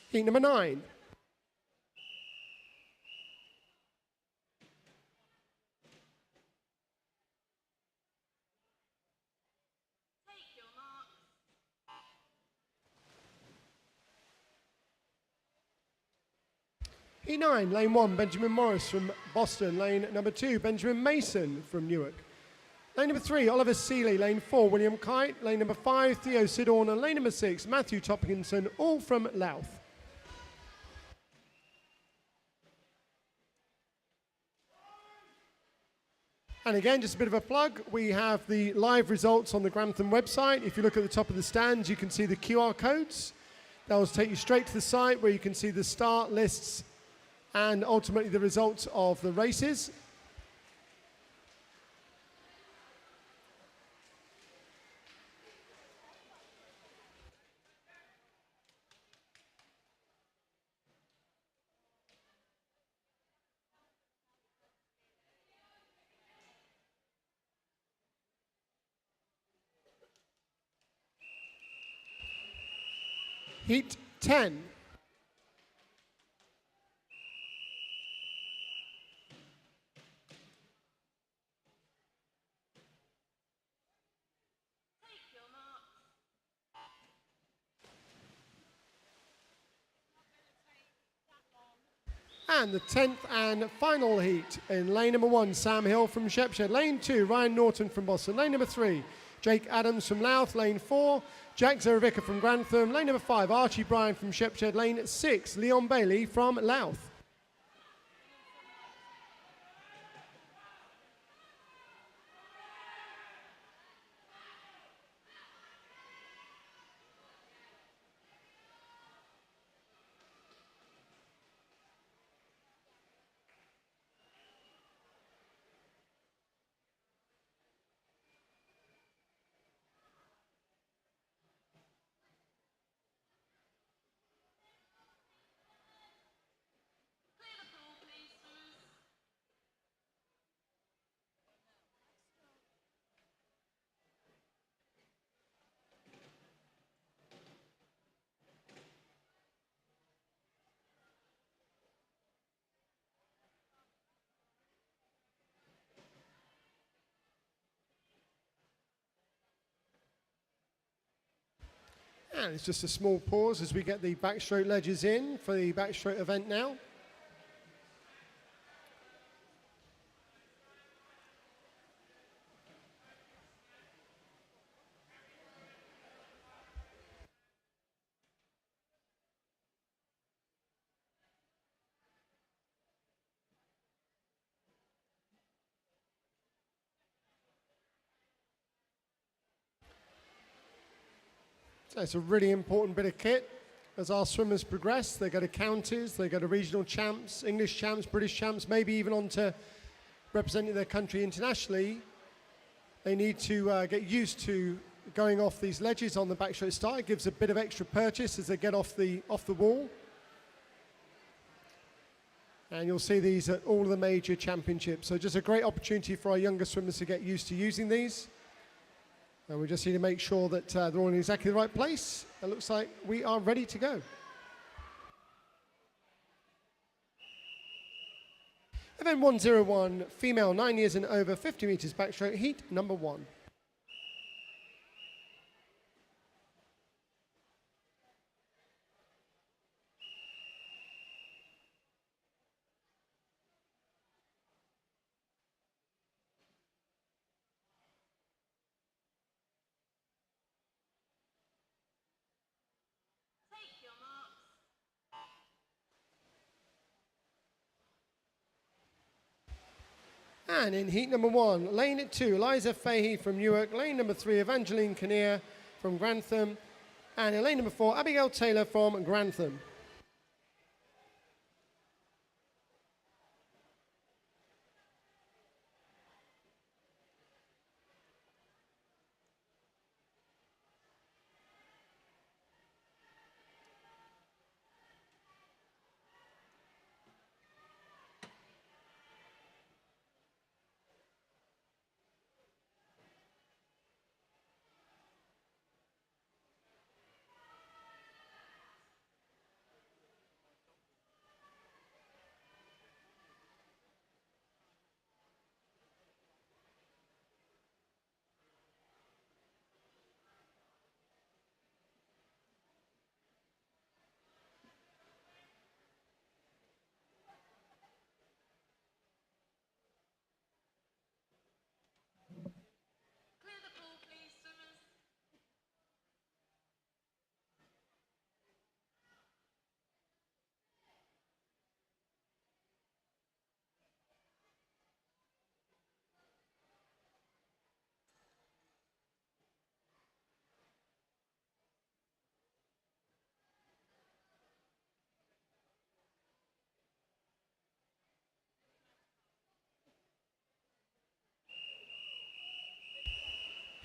Heat number 9. Take your marks. Heat 9, lane 1, Benjamin Morris from Boston. Lane number 2, Benjamin Mason from Newark. Lane number 3, Oliver Seeley. Lane 4, William Kite. Lane number 5, Theo Sidorn. And lane number 6, Matthew Topkinson, all from Louth. And again, just a bit of a plug, we have the live results on the Grantham website. If you look at the top of the stands, you can see the QR codes. That will take you straight to the site where you can see the start lists and ultimately the results of the races. Heat 10. Take your marks. And the 10th and final heat in lane number 1, Sam Hill from Shepshed. Lane 2, Ryan Norton from Boston. Lane number 3, Jake Adams from Louth. Lane 4, Jack Zerevicka from Grantham. Lane number 5, Archie Bryan from Shepshed. Lane 6, Leon Bailey from Louth. Clear the pool, please, swimmers. And it's just a small pause as we get the backstroke ledges in for the backstroke event now. So it's a really important bit of kit. As our swimmers progress, they go to counties, they go to regional champs, English champs, British champs, maybe even on to representing their country internationally. They need to get used to going off these ledges on the backstroke start. It gives a bit of extra purchase as they get off the wall. And you'll see these at all of the major championships. So just a great opportunity for our younger swimmers to get used to using these. And we just need to make sure that they're all in exactly the right place. It looks like we are ready to go. Event 101, female 9 years and over, 50 meters backstroke, heat number 1. And in heat number 1, lane 2, Eliza Fahey from Newark. Lane number 3, Evangeline Kinnear from Grantham. And in lane number 4, Abigail Taylor from Grantham. Clear the pool, please, swimmers.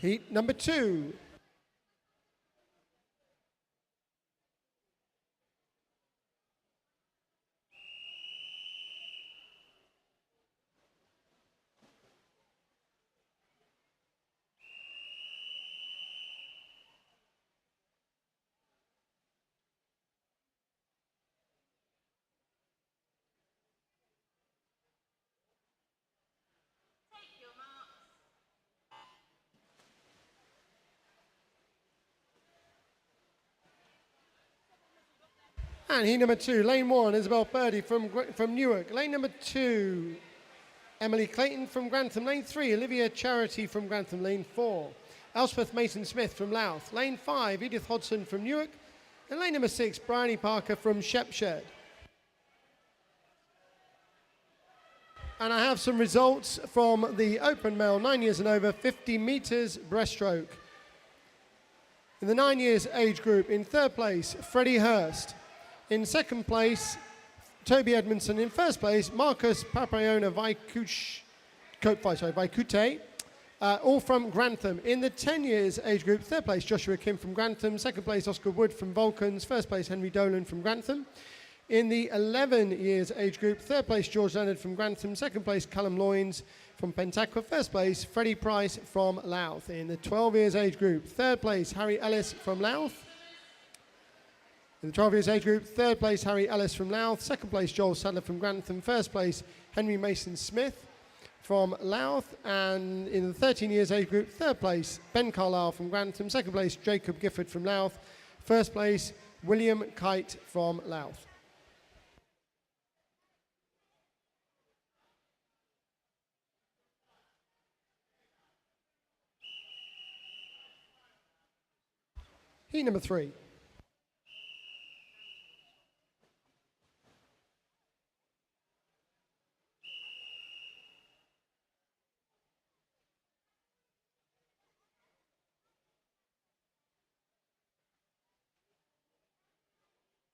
Heat number 2. Take your marks. And heat number 2, lane 1, Isabel Purdy from Newark. Lane number 2, Emily Clayton from Grantham. Lane 3, Olivia Charity from Grantham. Lane 4, Elspeth Mason Smith from Louth. Lane 5, Edith Hodgson from Newark. And lane number 6, Bryony Parker from Shepshed. And I have some results from the open male 9 years and over 50 meters breaststroke. In the 9 years age group, in third place, Freddie Hurst. In second place, Toby Edmondson. In first place, Marcus Papriona Vaikute, all from Grantham. In the 10 years age group, third place, Joshua Kim from Grantham. Second place, Oscar Wood from Vulcans. First place, Henry Dolan from Grantham. In the 11 years age group, third place, George Leonard from Grantham. Second place, Callum Loynes from Pentaqua. First place, Freddie Price from Louth. In the 12 years age group, third place, Harry Ellis from Louth. In the 12 years age group, third place, Harry Ellis from Louth. Second place, Joel Sadler from Grantham. First place, Henry Mason Smith from Louth. And in the 13 years age group, third place, Ben Carlisle from Grantham. Second place, Jacob Gifford from Louth. First place, William Kite from Louth. Heat number 3.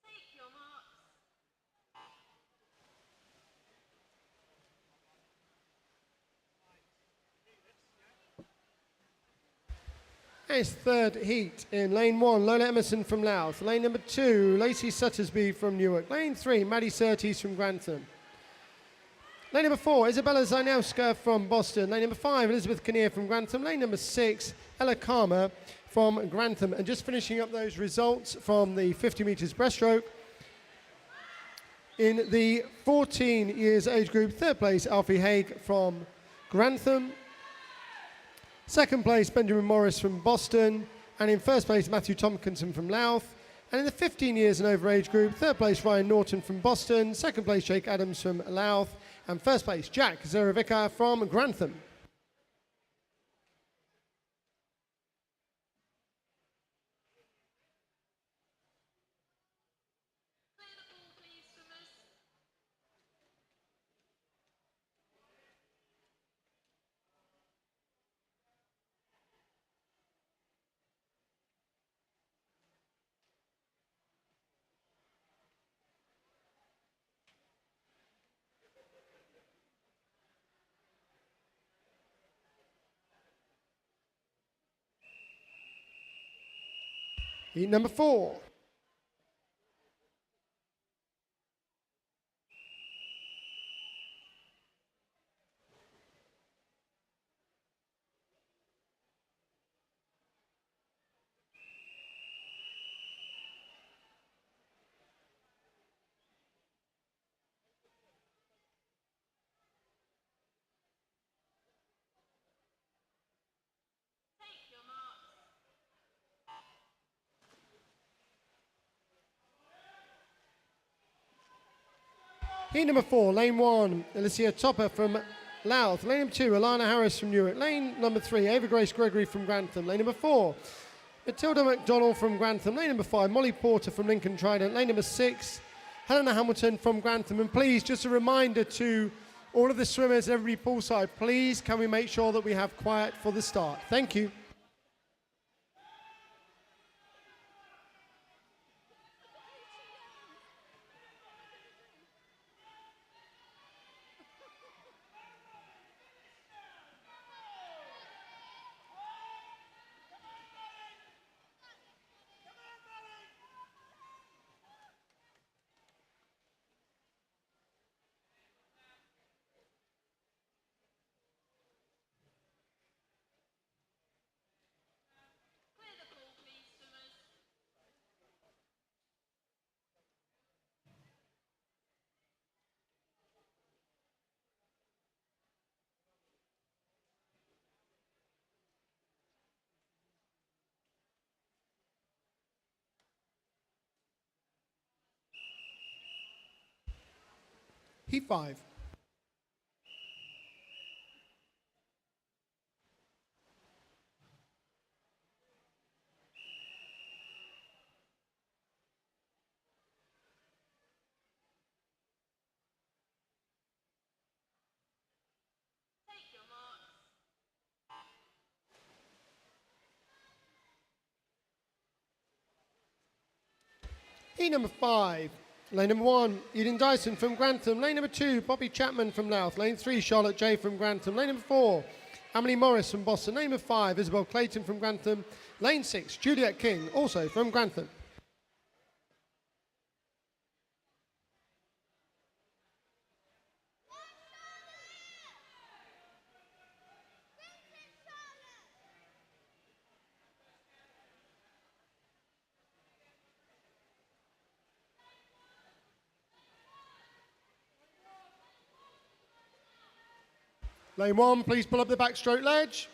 Take your marks. It's third heat in lane 1, Lola Emerson from Louth. Lane number 2, Lacey Suttersby from Newark. Lane 3, Maddie Surtees from Grantham. Lane number 4, Isabella Zainowska from Boston. Lane number 5, Elizabeth Kinnear from Grantham. Lane number 6, Ella Karma from Grantham. And just finishing up those results from the 50 metres breaststroke. In the 14 years age group, third place, Alfie Haig from Grantham. Second place, Benjamin Morris from Boston. And in first place, Matthew Tompkinson from Louth. And in the 15 years and over age group, third place, Ryan Norton from Boston. Second place, Jake Adams from Louth. And first place, Jack Zerovica from Grantham. Clear the pool, please, swimmers. Heat number 4. Take your marks. Heat number 4, lane 1, Alicia Topper from Louth. Lane number 2, Alana Harris from Newark. Lane number 3, Ava Grace Gregory from Grantham. Lane number 4, Matilda McDonald from Grantham. Lane number 5, Molly Porter from Lincoln Trident. Lane number 6, Helena Hamilton from Grantham. And please, just a reminder to all of the swimmers, everybody poolside, please can we make sure that we have quiet for the start. Thank you. Clear the pool, please, swimmers. Heat 5. Take your marks. Heat number 5, lane number 1, Eden Dyson from Grantham. Lane number 2, Bobby Chapman from Louth. Lane 3, Charlotte J from Grantham. Lane number 4, Emily Morris from Boston. Lane number 5, Isabel Clayton from Grantham. Lane 6, Juliet King, also from Grantham. Lane 1, please pull up the backstroke ledge.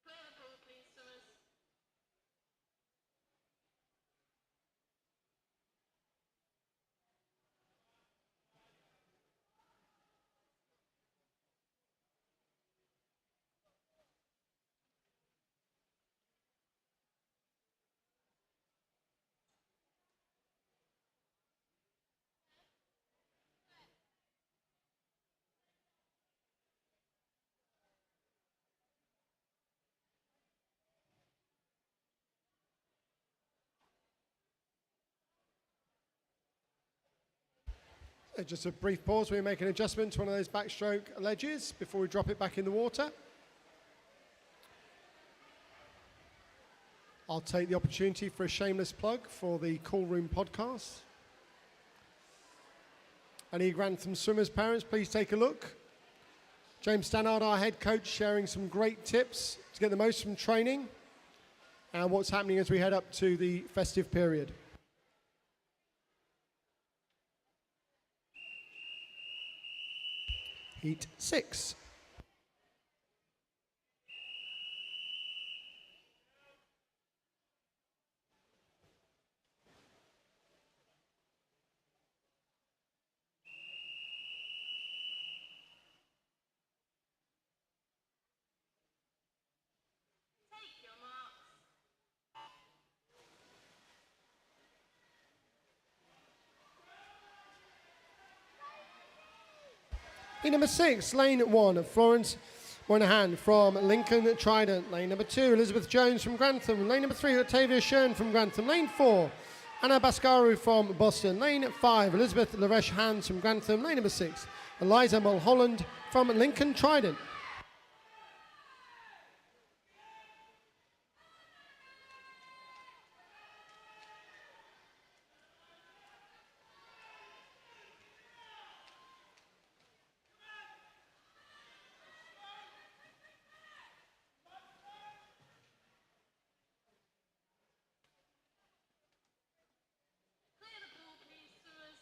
Clear the pool, please, swimmers. Just a brief pause. We make an adjustment to one of those backstroke ledges before we drop it back in the water. I'll take the opportunity for a shameless plug for the Cool Room podcast. Any Grantham swimmers parents, please take a look. James Stannard, our head coach, sharing some great tips to get the most from training and what's happening as we head up to the festive period. Heat 6. Take your marks. Heat number 6, lane 1 of Florence Moynihan from Lincoln Trident. Lane number 2, Elizabeth Jones from Grantham. Lane number 3, Octavia Shern from Grantham. Lane 4, Anna Baskaru from Boston. Lane 5, Elizabeth Laresh Hans from Grantham. Lane number 6, Eliza Mulholland from Lincoln Trident. Clear the pool, please, swimmers.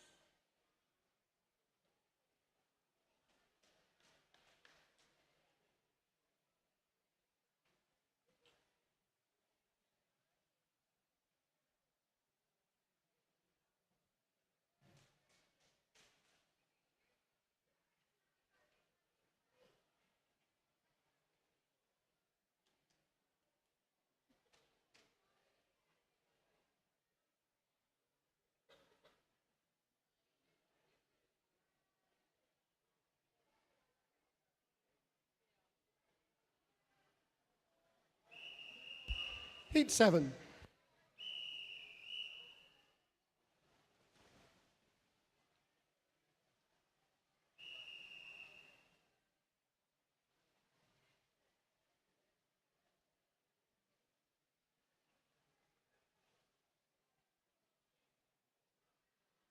Heat 7.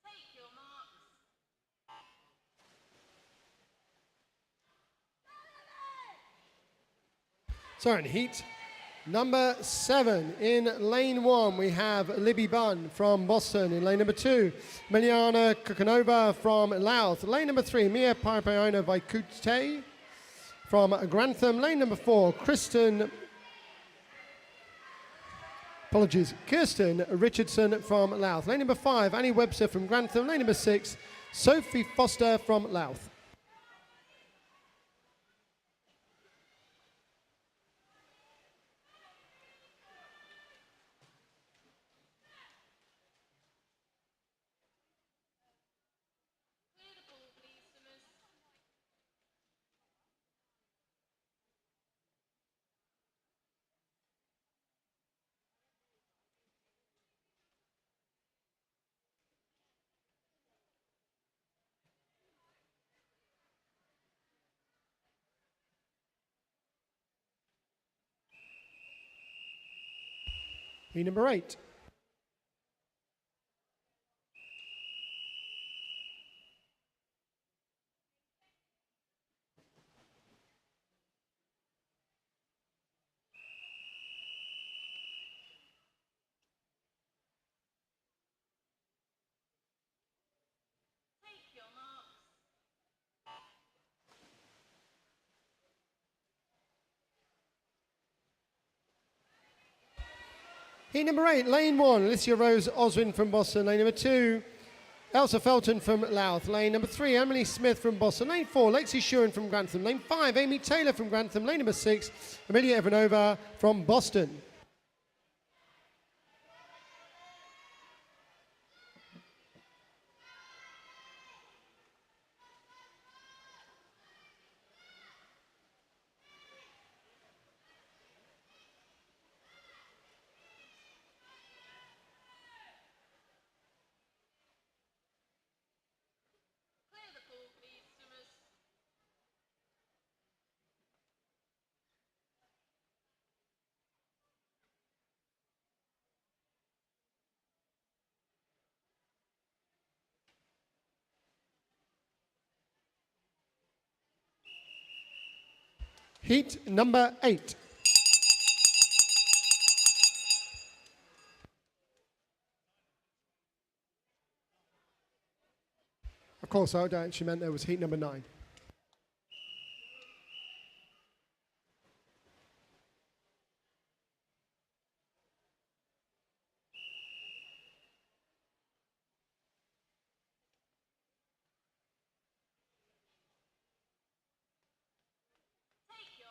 Take your marks. So in heat number 7, in lane 1, we have Libby Bunn from Boston. In lane number 2, Miliana Kukanova from Louth. Lane number 3, Mia Parapayona Vaikute from Grantham. Lane number 4, Kirsten Richardson from Louth. Lane number 5, Annie Webster from Grantham. Lane number 6, Sophie Foster from Louth. Clear the pool, please, swimmers. Heat number 8. Take your marks. Heat number 8, lane 1, Alicia Rose Oswin from Boston. Lane number 2, Elsa Felton from Louth. Lane number 3, Emily Smith from Boston. Lane 4, Lexi Shuren from Grantham. Lane 5, Amy Taylor from Grantham. Lane number 6, Amelia Ivanova from Boston. Clear the pool, please, swimmers. Heat number 8. Of course, I actually meant there was heat number 9. Take your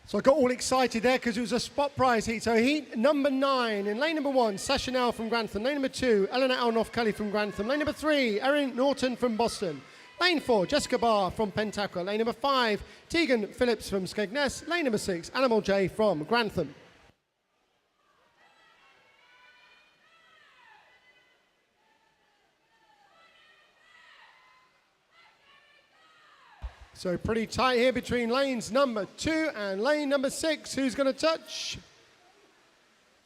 marks. So I got all excited there because it was a spot prize heat. So heat number 9. In lane number 1, Sasha Nell from Grantham. Lane number 2, Eleanor Alnoff Kelly from Grantham. Lane number 3, Erin Norton from Boston. Lane 4, Jessica Barr from Pentacra. Lane number 5, Tegan Phillips from Skegness. Lane number 6, Animal J from Grantham. So pretty tight here between lanes number 2 and lane number 6. Who's going to touch?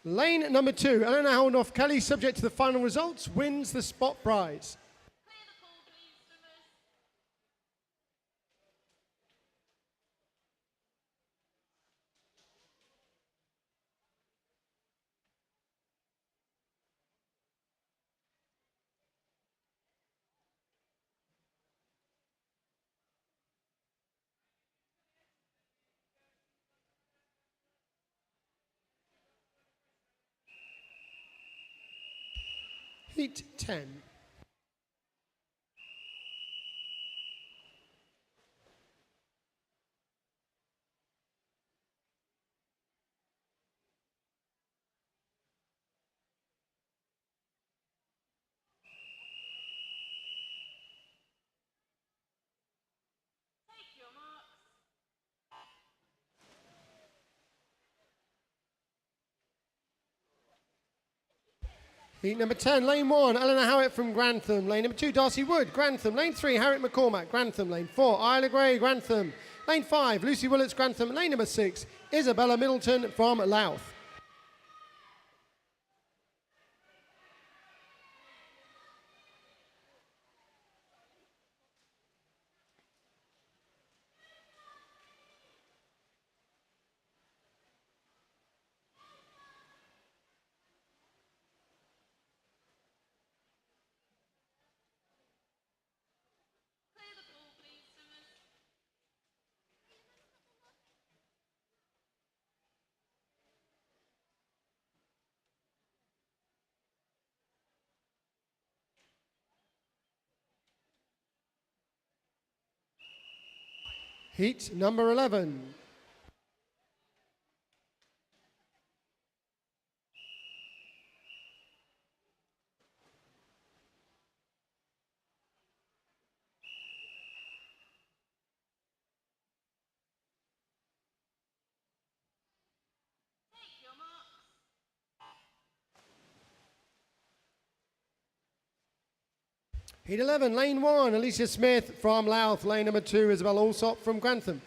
Lane number 2, Eleanor Alnoff Kelly, subject to the final results, wins the spot prize. Clear the pool, please, swimmers. Heat 10. Take your marks. Heat number 10, lane 1, Eleanor Howitt from Grantham. Lane number 2, Darcy Wood, Grantham. Lane 3, Harriet McCormack, Grantham. Lane 4, Isla Gray, Grantham. Lane 5, Lucy Willets, Grantham. Lane number 6, Isabella Middleton from Louth. Clear the pool, please, swimmers. Heat number 11. Take your marks. Heat 11, lane 1, Alicia Smith from Louth. Lane number 2, Isabel Allsop from Grantham.